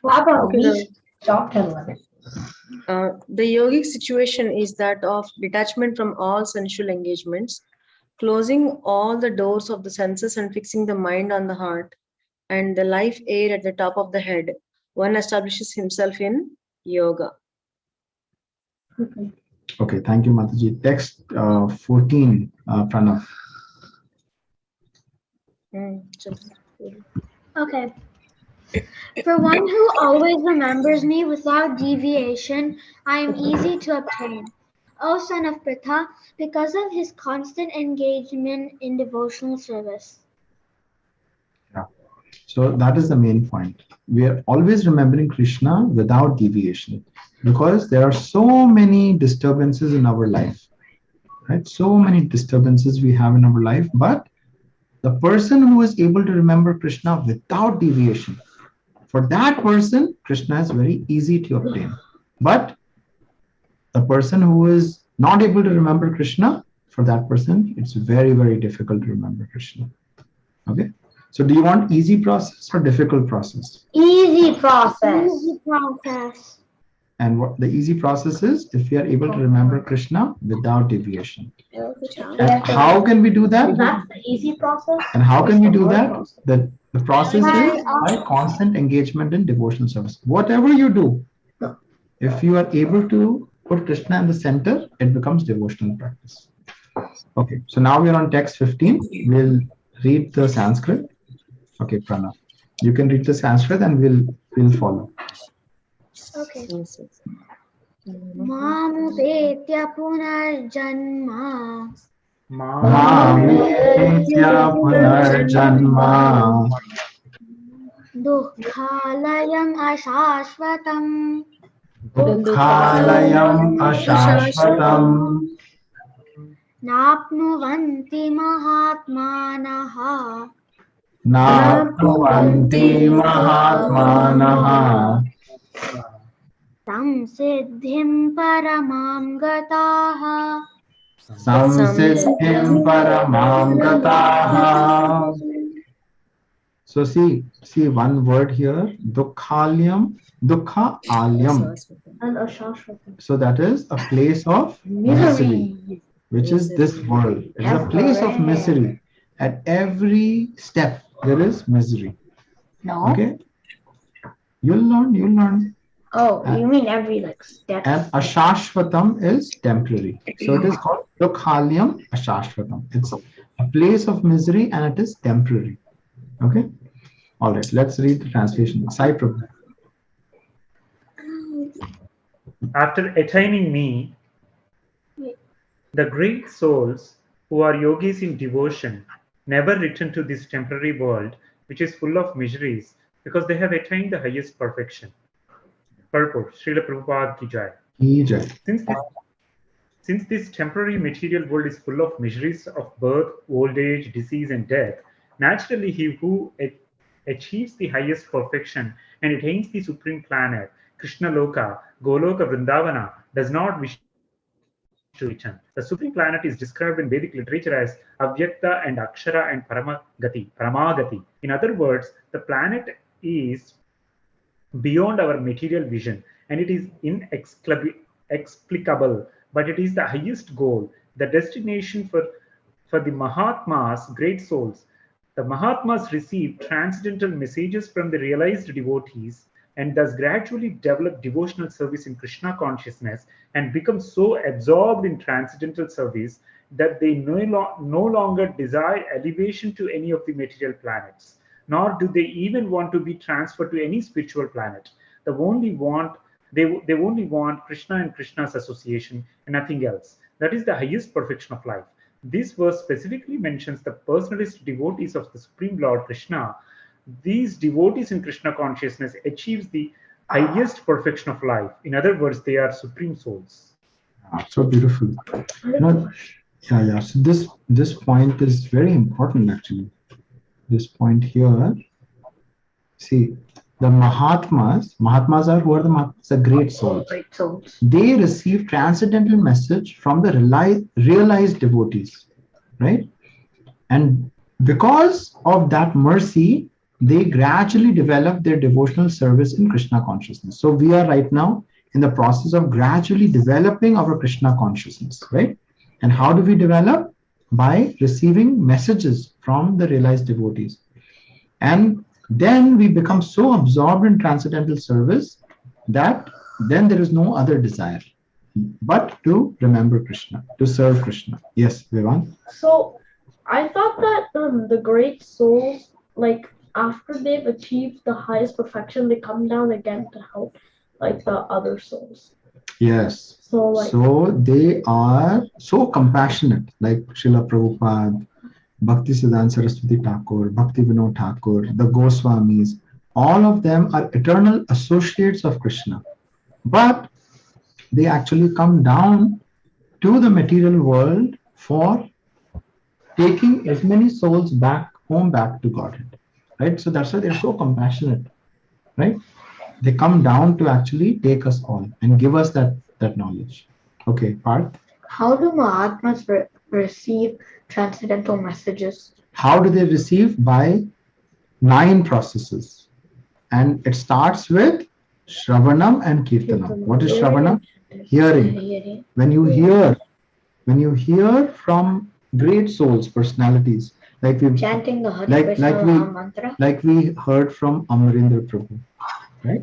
How about Okay, we stop at 11? The yogic situation is that of detachment from all sensual engagements, closing all the doors of the senses and fixing the mind on the heart and the life air at the top of the head. One establishes himself in yoga. Okay, thank you, Mataji. Text 14, Pranav. Okay. For one who always remembers me without deviation, I am easy to obtain. O son of Pritha, because of his constant engagement in devotional service. Yeah. So that is the main point. We are always remembering Krishna without deviation because there are so many disturbances in our life, right? So many disturbances we have in our life, but the person who is able to remember Krishna without deviation, for that person, Krishna is very easy to obtain. But the person who is not able to remember Krishna, for that person, it's very, very difficult to remember Krishna. Okay. So do you want easy process or difficult process? Easy process. Easy process. And what the easy process is if we are able to remember Krishna without deviation. And how can we do that? That's the easy process. And how can we do that? The process is by constant engagement in devotional service. Whatever you do, if you are able to put Krishna in the center, it becomes devotional practice. Okay, so now we are on text 15. We'll read the Sanskrit. Okay, Pranav. You can read the Sanskrit and we'll follow. Okay. Mamupetya punarjanma Mamupetya punarjanma dukkhalayam ashashvatam Dukhalayam ashashvatam. Napnuvanti mahatmanaha Napnuvanti mahatmanaha. samsiddhim paramam gataha. Samsiddhim paramam gataha. So see one word here, dukhalyam, dukha alyam. And ashashvatam. So that is a place of misery, which is this world. It is a place of misery. At every step, there is misery. No. Okay? You'll learn. Oh, you mean every like step? And ashashvatam is temporary. So it is called dukhalyam ashashvatam. It's a place of misery and it is temporary. Okay? All right, let's read the translation. Sai Prabhu. After attaining me, the great souls who are yogis in devotion never return to this temporary world, which is full of miseries, because they have attained the highest perfection. Purport, Srila Prabhupada Ki Jai. Ki Jai. Since this temporary material world is full of miseries of birth, old age, disease, and death, naturally he who achieves the highest perfection and attains the supreme planet, Krishna Loka, Goloka Vrindavana, does not wish to return. The supreme planet is described in Vedic literature as Avyakta and Akshara and Paramagati. In other words, the planet is beyond our material vision and it is inexplicable, but it is the highest goal, the destination for the Mahatmas, great souls. The Mahatmas receive transcendental messages from the realized devotees and thus gradually develop devotional service in Krishna consciousness and become so absorbed in transcendental service that they no longer desire elevation to any of the material planets, nor do they even want to be transferred to any spiritual planet. They only want Krishna and Krishna's association and nothing else. That is the highest perfection of life. This verse specifically mentions the personalist devotees of the Supreme Lord Krishna. These devotees in Krishna consciousness achieves the highest perfection of life. In other words, they are supreme souls. So beautiful. So this point is very important actually. This point here. See, the Mahatmas are who are the Mahatmas? The great souls. Great souls. They receive transcendental message from the realized devotees, right? And because of that mercy, they gradually develop their devotional service in Krishna consciousness. So we are right now in the process of gradually developing our Krishna consciousness, right? And how do we develop? By receiving messages from the realized devotees. And then we become so absorbed in transcendental service that then there is no other desire but to remember Krishna, to serve Krishna. Yes, Vivan? So I thought that the great souls, like after they've achieved the highest perfection, they come down again to help like the other souls. Yes. So they are so compassionate, like Srila Prabhupada, Bhakti Siddhanta Saraswati Thakur, Bhakti Vinod Thakur, the Goswamis, all of them are eternal associates of Krishna. But they actually come down to the material world for taking as many souls back to Godhead. Right? So that's why they're so compassionate. Right? They come down to actually take us all and give us that knowledge. Okay, Parth? How do Mahatmas receive transcendental messages? How do they receive? By 9 processes. And it starts with Shravanam and Kirtanam. What is Shravanam? Hearing. When you hear from great souls, personalities, like we chanting the Hare Krishna mantra, like we heard from Amarendra Prabhu, right?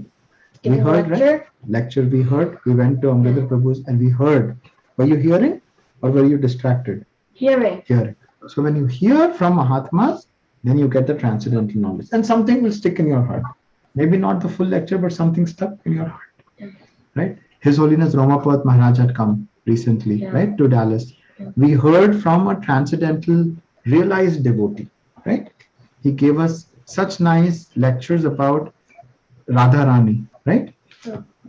We heard, right? Lecture we heard. We went to Amarendra Prabhu's and we heard. Were you hearing or were you distracted? Hearing. So when you hear from Mahatmas, then you get the transcendental knowledge and something will stick in your heart. Maybe not the full lecture, but something stuck in your heart, right? His Holiness Romapat Maharaj had come recently, right, to Dallas. We heard from a transcendental realized devotee, right? He gave us such nice lectures about Radharani, right?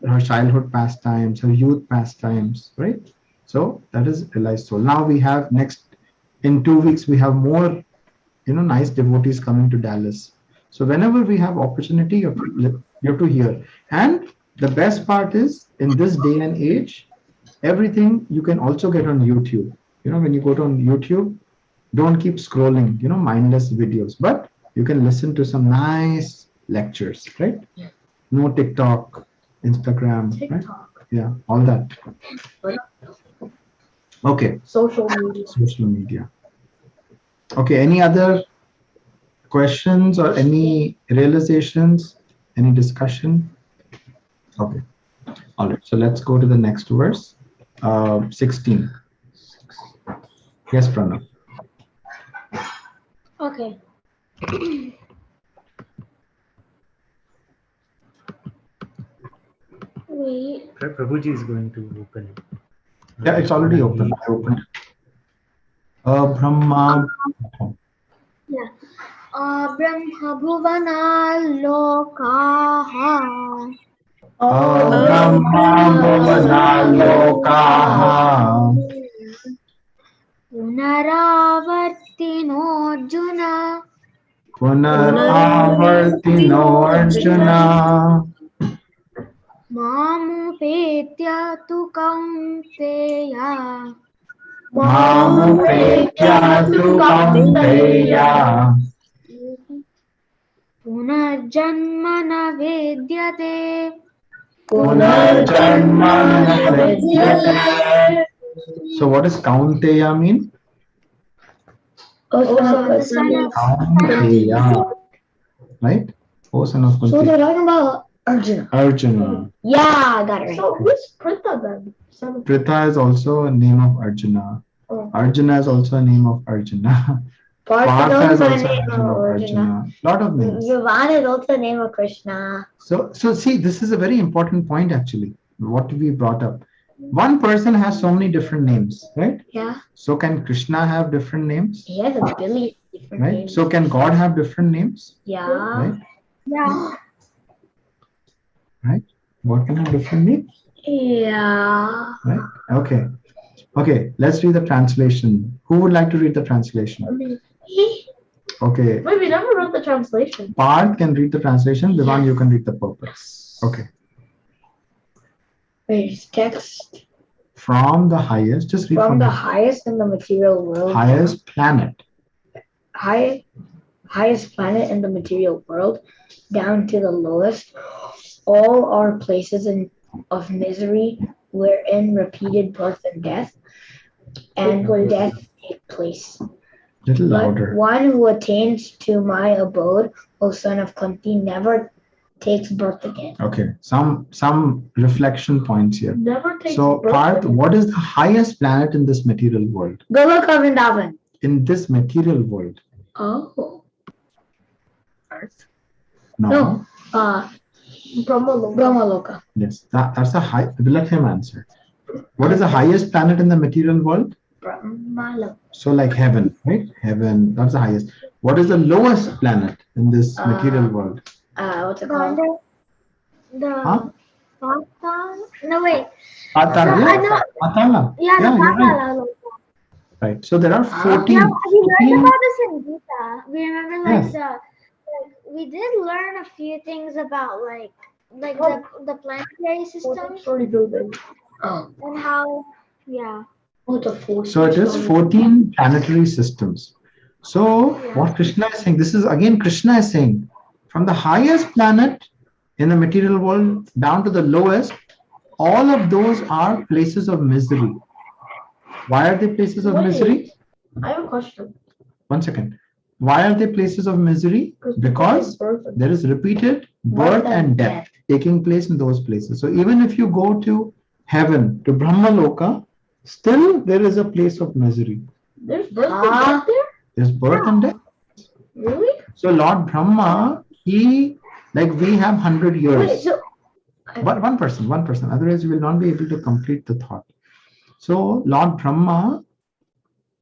her childhood pastimes, her youth pastimes, right? So that is realized soul. Now we have next, in 2 weeks, we have more, nice devotees coming to Dallas. So whenever we have opportunity, you have to hear. And the best part is, in this day and age, everything you can also get on YouTube. When you go to on YouTube, don't keep scrolling, mindless videos, but you can listen to some nice lectures, right? No TikTok, Instagram, right? Yeah, all that. Okay, Social media. social media. Okay, any other questions or any realizations, any discussion? Okay, all right. So let's go to the next verse, 16. Yes, Pranav. Okay. Wait. Prabhuji is going to open it. Yeah, it's already open. I opened. Brahma. Yeah. Brahma Bhuvana Lokaha Brahma Bhuvana Lokaha Punaravartino Arjuna Punaravartino Arjuna Mamupetya tu Kaunteya Mamupetya tu Kaunteya Punarjanmana Vidyate Punarjanmana Vidyate. So what does Kaunteya mean? the son of Kaunteya, right? Oh, son of So Kunti. they're talking about Arjuna. Arjuna. Yeah, I got it right. So who's Pritha then? Son of Pritha is also a name of Arjuna. Oh. Arjuna is also a name of Arjuna. Partha is also a name of Arjuna. Lot of names. Vivan is also the name of Krishna. So see, this is a very important point actually. What we brought up. One person has so many different names, right? Yeah. So can Krishna have different names? He has a billion different Right? names. So can God have different names? Yeah. Right? Yeah. Right? God can have different names? Yeah. Right? Okay. Okay, let's read the translation. Who would like to read the translation? Okay. Wait, we never wrote the translation. Parth can read the translation. Vivan, you can read the purpose. Okay. Wait, text From the highest, just read from the highest in the material world. highest planet. Highest planet in the material world down to the lowest. All are places of misery wherein repeated birth and death and death take place. Little But louder. one who attains to my abode, O son of Kunti, never takes birth again. Okay. Some reflection points here. Never takes So birth Parth, again. what is the highest planet in this material world? Goloka Vrindavan. In this material world? Oh. Earth. No. No. Brahmaloka. Brahmaloka. Yes. That's a high. Let him answer. What is the highest planet in the material world? Brahmaloka. So like heaven, right? Heaven, that's the highest. What is the lowest planet in this material world? What's it called? Huh? No, wait. Patala. I know. Patala. Yeah, the you're right. Patala. Right. So there are 14. Yeah, we learned 14 about this in Gita. We remember Yes. we did learn a few things about the planetary systems Sorry, building. Oh. and how What's a 14? So it is 14 planetary systems. So what Krishna is saying, this is again Krishna is saying, from the highest planet in the material world down to the lowest, all of those are places of misery. Why are they places of misery? I have a question. One second. Why are they places of misery? Because there is repeated birth and death taking place in those places. So even if you go to heaven, to Brahmaloka, still there is a place of misery. There's birth and death there? There's birth and death. Really? So Lord Brahma, we have 100 years. Wait, so But one person, otherwise you will not be able to complete the thought. So Lord Brahma,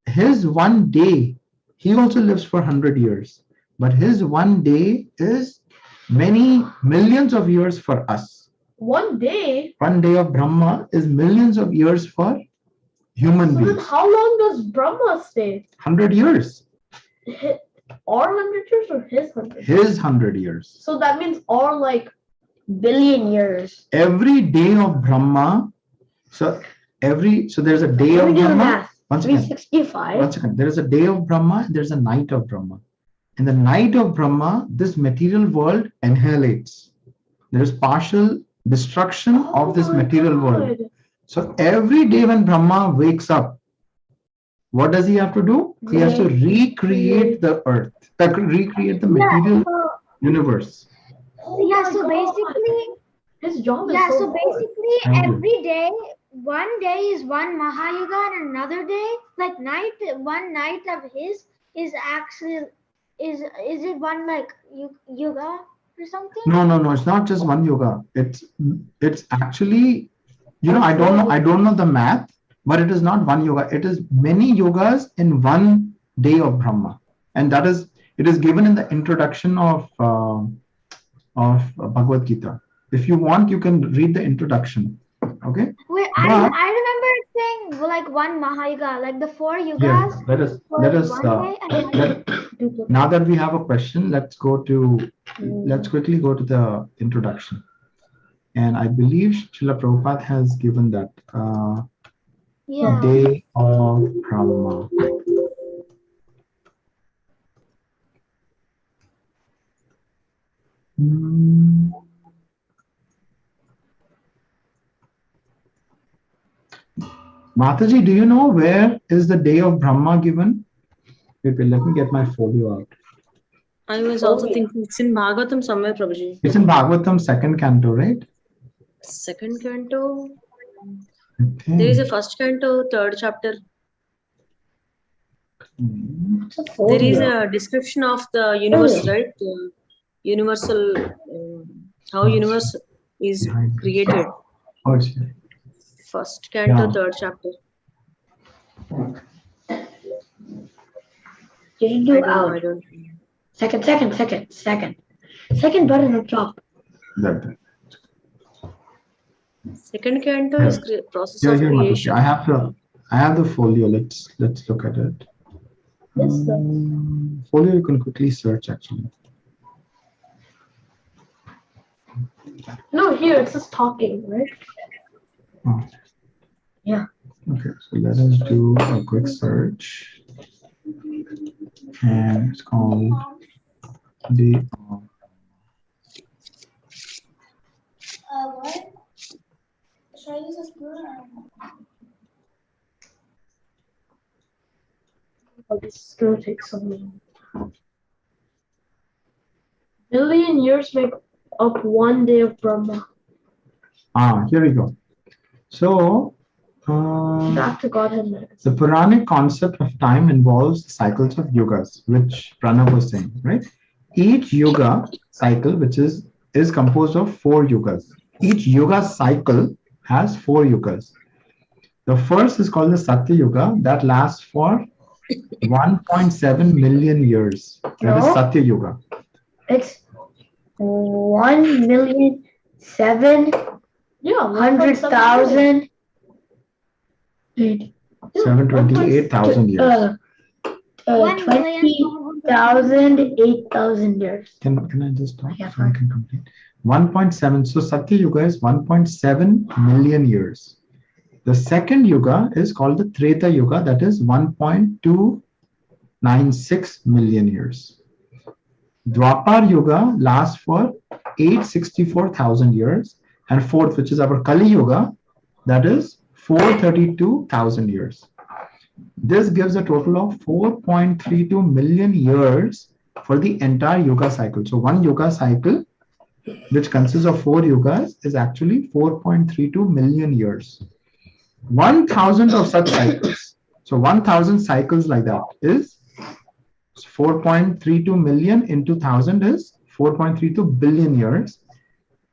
his one day, he also lives for 100 years, but his one day is many millions of years for us. 1 day? One day of Brahma is millions of years for human So then beings. how long does Brahma stay? 100 years. Our 100 years or his 100? His 100 years. So that means our like billion years. Every day of Brahma, so there's a day Let me of do the Brahma. math. One second. 365. One second. There is a day of Brahma, there's a night of Brahma. In the night of Brahma, this material world annihilates. There is partial destruction of this material world. So every day when Brahma wakes up, what does he have to do? He has to recreate the earth, recreate the material universe. Yeah, so basically, His job is yeah, so so hard. basically Thank you. every day, one day is one Mahayuga and another day, like one night of his is actually, is it one like yuga or something? No. It's not just one yoga. It's actually, I don't know the math, but it is not one yoga. It is many yogas in one day of Brahma, and it is given in the introduction of Bhagavad Gita. If you want, you can read the introduction. Okay. Wait, But- I remember it saying like one Mahayuga, like the 4 Yeah. yugas. Let us. for one day and Now that we have a question, let's quickly go to the introduction. And I believe Srila Prabhupada has given that yeah. day of Brahma. Mataji, do you know where is the day of Brahma given? Wait, let me get my folio out. I was also thinking it's in Bhagavatam somewhere, Prabhuji. It's in Bhagavatam 2nd canto, right? Second canto. Okay. There is a first canto, 3rd chapter. Hmm. There is a description of the universe, right? The universal, how universe is created. Oh, it's here. First canto, Yeah. 3rd chapter. You should do I don't know. out. I don't. Second button up top. That. Second canto is process Here, of Mataji. creation. I have the folio. Let's look at it. Folio you can quickly search actually. No, here it says talking, right? Oh. Yeah. Okay, so let us do a quick search. And it's called the What? Should I use a spoon? Oh, this is gonna take some minutes. Billion years make up 1 day of Brahma. here we go. So Back to Godhead magazine. the Puranic concept of time involves cycles of yugas, which Pranav was saying, right? Each yuga cycle, which is composed of 4 yugas. Each yuga cycle has 4 yugas. The first is called the Satya Yuga, that lasts for 1.7 million years. That is No. Satya Yuga. It's 1,007,000. Yeah, 100,000. 728,000 years. 20,000, 8,000 years. Can I just talk? Yeah, So I can complete. 1.7. So Satya Yuga is 1.7 million years. The second Yuga is called the Treta Yuga, that is 1.296 million years. Dwapar Yuga lasts for 864,000 years. And fourth, which is our Kali Yuga, that is 432,000 years. This gives a total of 4.32 million years for the entire Yuga cycle. So one Yuga cycle, which consists of 4 yugas, is actually 4.32 million years. 1,000 of such cycles. So 1,000 cycles like that is 4.32 million into 1,000 is 4.32 billion years.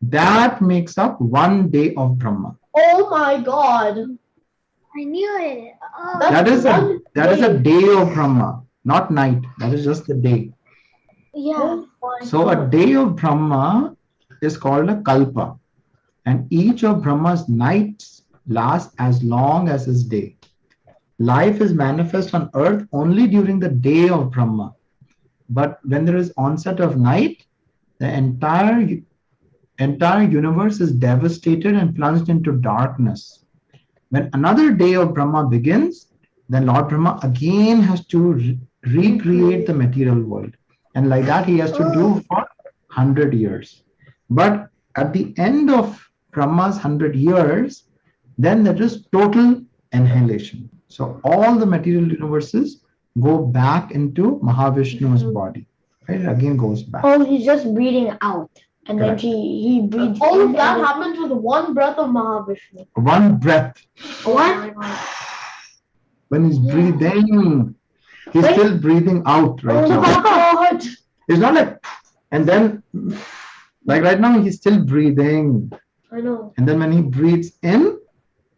That makes up 1 day of Brahma. Oh my God. I knew it. Oh. That is a day. day of Brahma, not night. That is just the day. Yeah. So a day of Brahma is called a kalpa. and each of Brahma's nights lasts as long as his day. Life is manifest on earth only during the day of Brahma. But when there is onset of night, the entire universe is devastated and plunged into darkness. When another day of Brahma begins, then Lord Brahma again has to recreate the material world. And like that, he has to do for 100 years. But at the end of Brahma's 100 years, then there is total annihilation. So all the material universes go back into Mahavishnu's body. Right? It again goes back. Oh, he's just breathing out. And Correct. then he breathes All in of that and then- happens with one breath of Mahavishnu. One breath. What? When he's breathing, he's still breathing out right now. God. It's not like, and then, like right now, he's still breathing. I know. And then when he breathes in,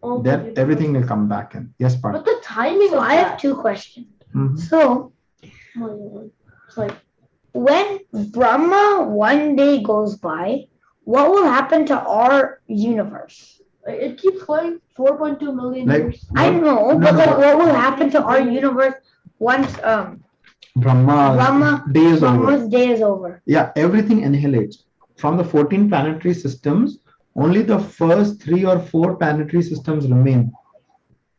All then the- everything will come back in. Yes, But Parth. the timing So of I have that. two questions. Mhm. So It's like when Brahma one day goes by, what will happen to our universe? it keeps going 4.2 million Like, years. I know, No, but no, like, no. what will happen to our universe once Brahma day is over. Brahma's day is over? Yeah, everything annihilates. From the 14 planetary systems, only the first 3 or 4 planetary systems remain.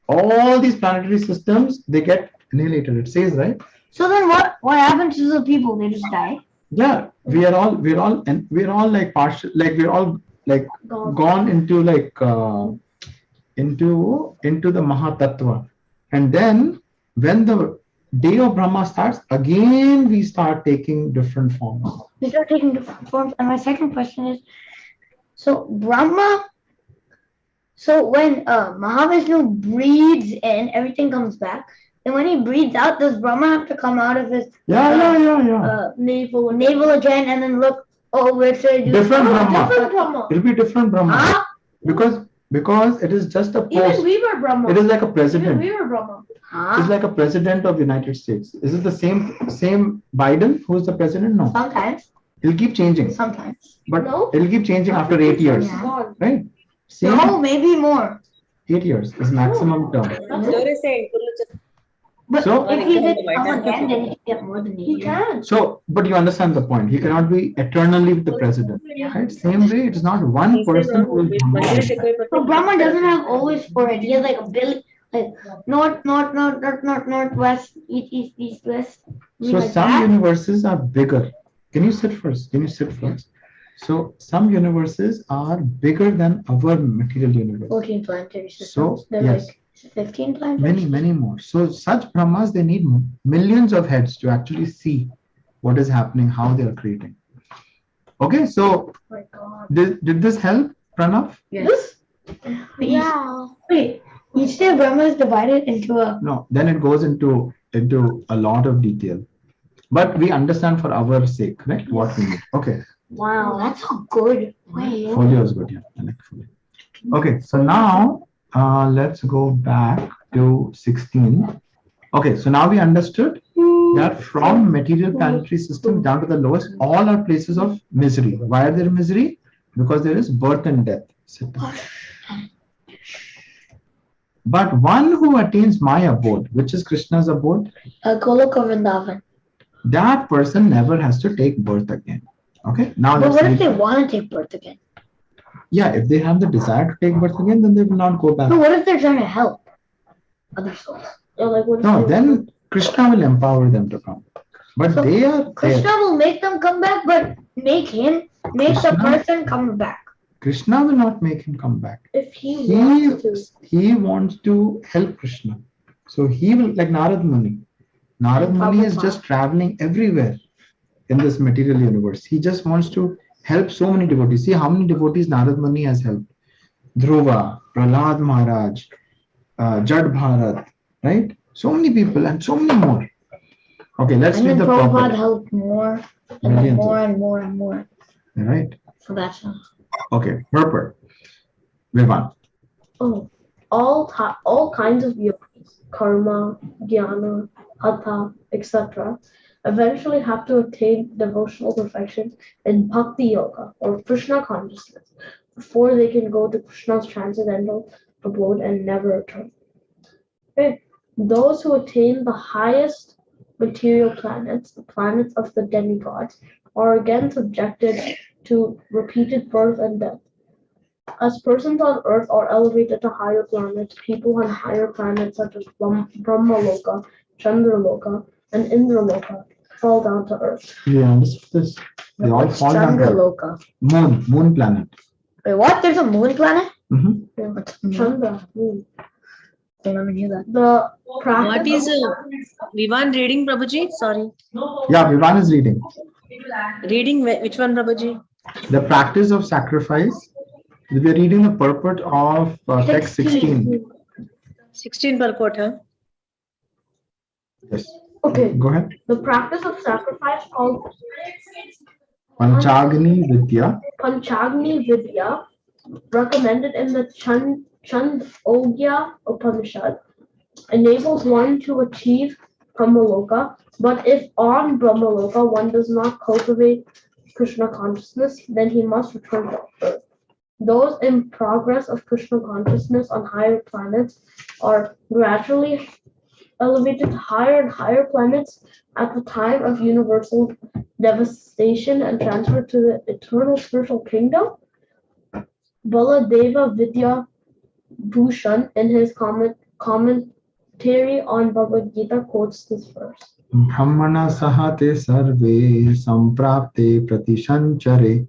All these planetary systems, they get annihilated. It says, right? So then what happens to the people? They just die? Yeah, we're all like partial, like we're all like gone into like into the Mahatattva. And then when the day of Brahma starts, again we start taking different forms. They start taking different forms. And my second question is, so Brahma, so when Mahavishnu breathes in, everything comes back. And when he breathes out, does Brahma have to come out of his Yeah. Navel again and then look, oh, where should I do? Different Brahma. Different Brahma. It'll be different Brahma. Huh? Because it is just a Even post. we were Brahma. It is like a Even president. we were Brahma. It's Huh? like a president of United States. Is it the same Biden who's the president? No. Sometimes. It'll keep changing. Sometimes. But No. it'll keep changing after 8 years. Yeah. God. Right? Same No, maybe more. 8 years is maximum term. But So- if he did come again, then he can get more than He 8 years. can. So, but you understand the point. He cannot be eternally the president. Right? Same way, it is not one person who is Brahma. So Brahma doesn't have always forehead. He has like a billion, like north, northwest, east, west. So Like some that. universes are bigger. Can you sit first? So some universes are bigger than our material universe. 14 planetary So systems. They're yes, like 15 planetary. many more. So such Brahmas, they need millions of heads to actually see what is happening, how they are creating. Okay, so Oh my God. did this help, Pranav? Yes. Yeah. Wait, each day of Brahma is divided into a. No, then it goes into a lot of detail. But we understand for our sake, correct? What we need. Okay. Wow, that's so good. Wait. Folio is good, yeah. I like folio. Okay, so now let's go back to 16. Okay, so now we understood that from material planetary system down to the lowest, all are places of misery. Why are there misery? Because there is birth and death. But one who attains my abode, which is Krishna's abode, Goloka Vrindavan. that person never has to take birth again. Okay, now But let's what if read. they want to take birth again? Yeah, if they have the desire to take birth again, then they will not go back. No, what if they're trying to help other souls? Or like what if No, they- then Krishna will empower them to come. But So, they are Krishna there. will make them come back, but make the Krishna- person come back. Krishna will not make him come back. if he wants to. He wants to help Krishna. So he will, like Narad Muni. Narad And Muni is Prabhupada. just traveling everywhere in this material universe. He just wants to help so many devotees. See how many devotees Narad Muni has helped. Dhruva, Prahlad Maharaj, Jad Bharat, right? So many people and so many more. Okay, let's And read then the Prabhupada proper. helped more, and then Millions more of- and more and more. Right? So that's Okay, purport. Vivan. Oh, all kinds of yogis, karma, jnana, hatha, etc., eventually have to attain devotional perfection in bhakti yoga or Krishna consciousness. before they can go to Krishna's transcendental abode and never return. Okay. Those who attain the highest material planets, the planets of the demigods, are again subjected to repeated birth and death. As persons on earth are elevated to higher planets, people on higher planets such as Brahmaloka, Chandraloka, and Indraloka fall down to earth. You understood this? They all What's fall down to Chandraloka? moon planet. Wait, what? There's a moon planet? Mhm. What's moon? Chandra. Don't even hear that. The What practice is Vivan reading, Prabhuji? Sorry. Yeah, Vivan is reading. Reading which one, Prabhuji? The practice of sacrifice. We are reading the purport of text 16. 16 purport, huh? Yes. Okay. Go ahead. The practice of sacrifice called Panchagni Vidya. Panchagni Vidya, recommended in the Chandogya Upanishad, enables one to achieve Brahmaloka, but if on Brahmaloka one does not cultivate Krishna consciousness, then he must return to earth. Those in progress of Krishna consciousness on higher planets are gradually elevated to higher and higher planets at the time of universal devastation and transferred to the eternal spiritual kingdom. Baladeva Vidya Bhushan, in his commentary on Bhagavad Gita, quotes this verse. Brahmana sahate sarve samprapte pratishanchare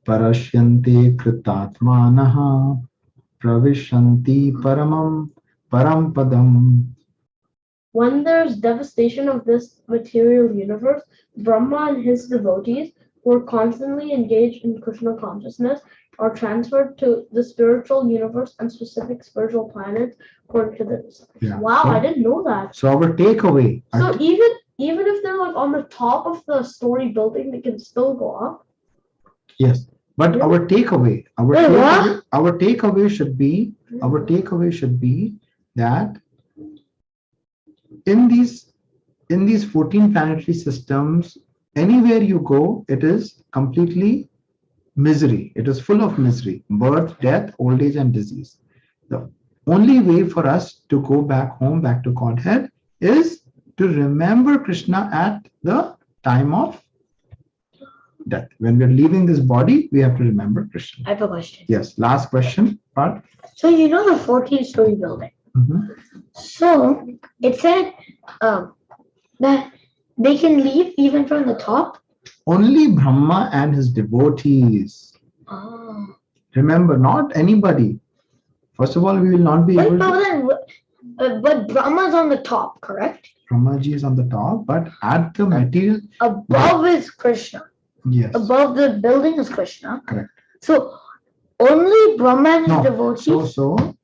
parashyante kritatmanaha pravishanti parampadam. When there's devastation of this material universe, Brahma and his devotees, who are constantly engaged in Krishna consciousness, are transferred to the spiritual universe and specific spiritual planets according to this. Yeah. Wow, I didn't know that. So our takeaway. So even if they're like on the top of the story building, they can still go up. Yes, but our takeaway should be that in these 14 planetary systems, anywhere you go, it is completely misery. It is full of misery, birth, death, old age, and disease. The only way for us to go back home, back to Godhead, is to remember Krishna at the time of death. When we're leaving this body, we have to remember Krishna. I have a question. Yes, last question. Part. So you know the 14-story building. So it said that they can leave even from the top. Only Brahma and his devotees. Oh. Remember, not anybody. First of all, we will not be able to. But Brahma's on the top, correct? Brahmaji is on the top, but at the material. Above is Krishna. Yes. Above the building is Krishna. Correct. So only Brahma and his devotees.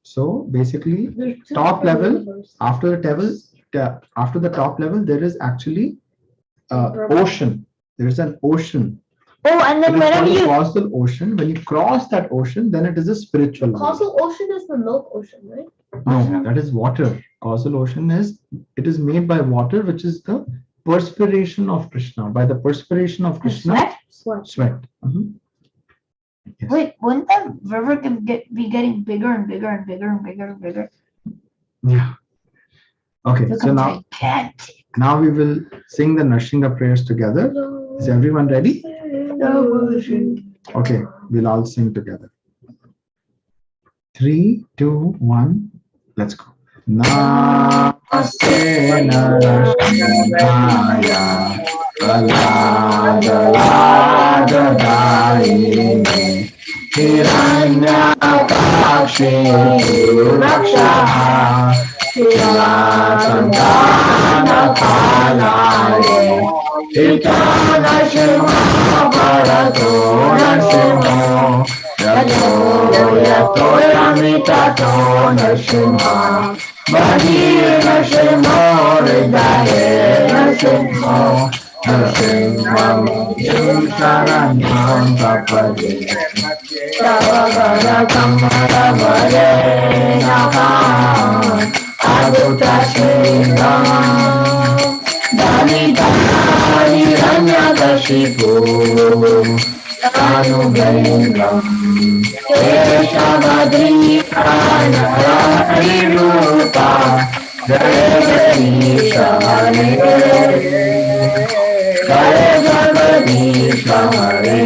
So basically, top level, after the top level, there is actually ocean. There is an ocean. Oh, and then whenever you causal ocean, when you cross that ocean, then it is a spiritual. Causal ocean is the milk ocean, right? No, that is water. Causal ocean is made by water, which is the perspiration of Krishna. By the perspiration of Krishna, sweat. Yes. Wait, wouldn't that river be getting bigger and bigger and bigger and bigger and bigger? Yeah. Okay, so now we will sing the Narsingha prayers together. Is everyone ready? Okay, we'll all sing together. 3, 2, 1, let's go. Namaste Narsimhaya Aladadayine Hiranyakakshi Rakshaha Santana-Palale Ita Narsimha Bharato Narsimho Yato Yamitato Narsimha Bahir Narsimho Hridaye Narsimho Narsimham Saranyam Tapade Tavagara Kamara Vare Nakam Adutta Shinam Dalita Hiranyakashipu Tanubhendram Keshavadrika Narahari Rupa Jaya Ganesha Hare Jaya Jagadeesha Hare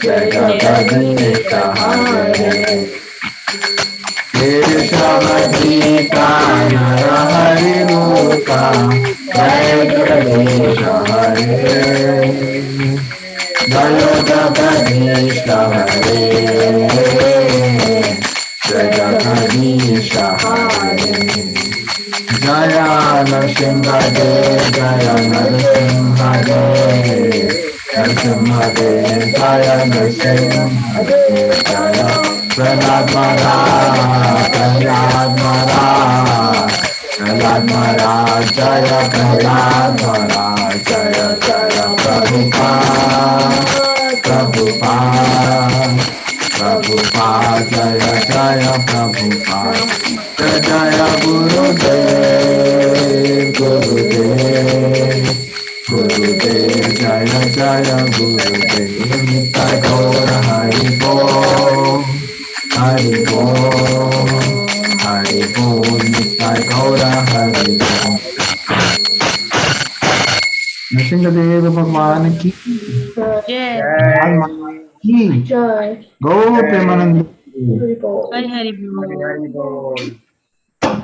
Jaya Jagadeesha Hare Keshavadrika Narahari Rupa Jaya Jagadeesha Hare Jaya Jagadeesha Hare Jaya Jagadeesha Hare Jaya Narasimhadev Jaya Narasimhadev Narasimhadev Jaya Narasimhadev Jaya Prahlad Maharaj Prahlad Maharaj Prahlad Maharaj Jaya Prahlad Maharaj Jaya Jaya Prabhupada Prabhupada Prabhupada Jaya Jaya Prabhupada Jaya Gurudev Gurudev Gurudev Jaya Jaya Gurudev Nitai Gaura Hari Bol Hari Bol Hari Bol Nitai Gaura Hari Bol Nrsimhadev Bhagwan ki Jai. Alma ki Jai. Gaur Premanand Hari Bol. Hari Hari Hari Hari Bol.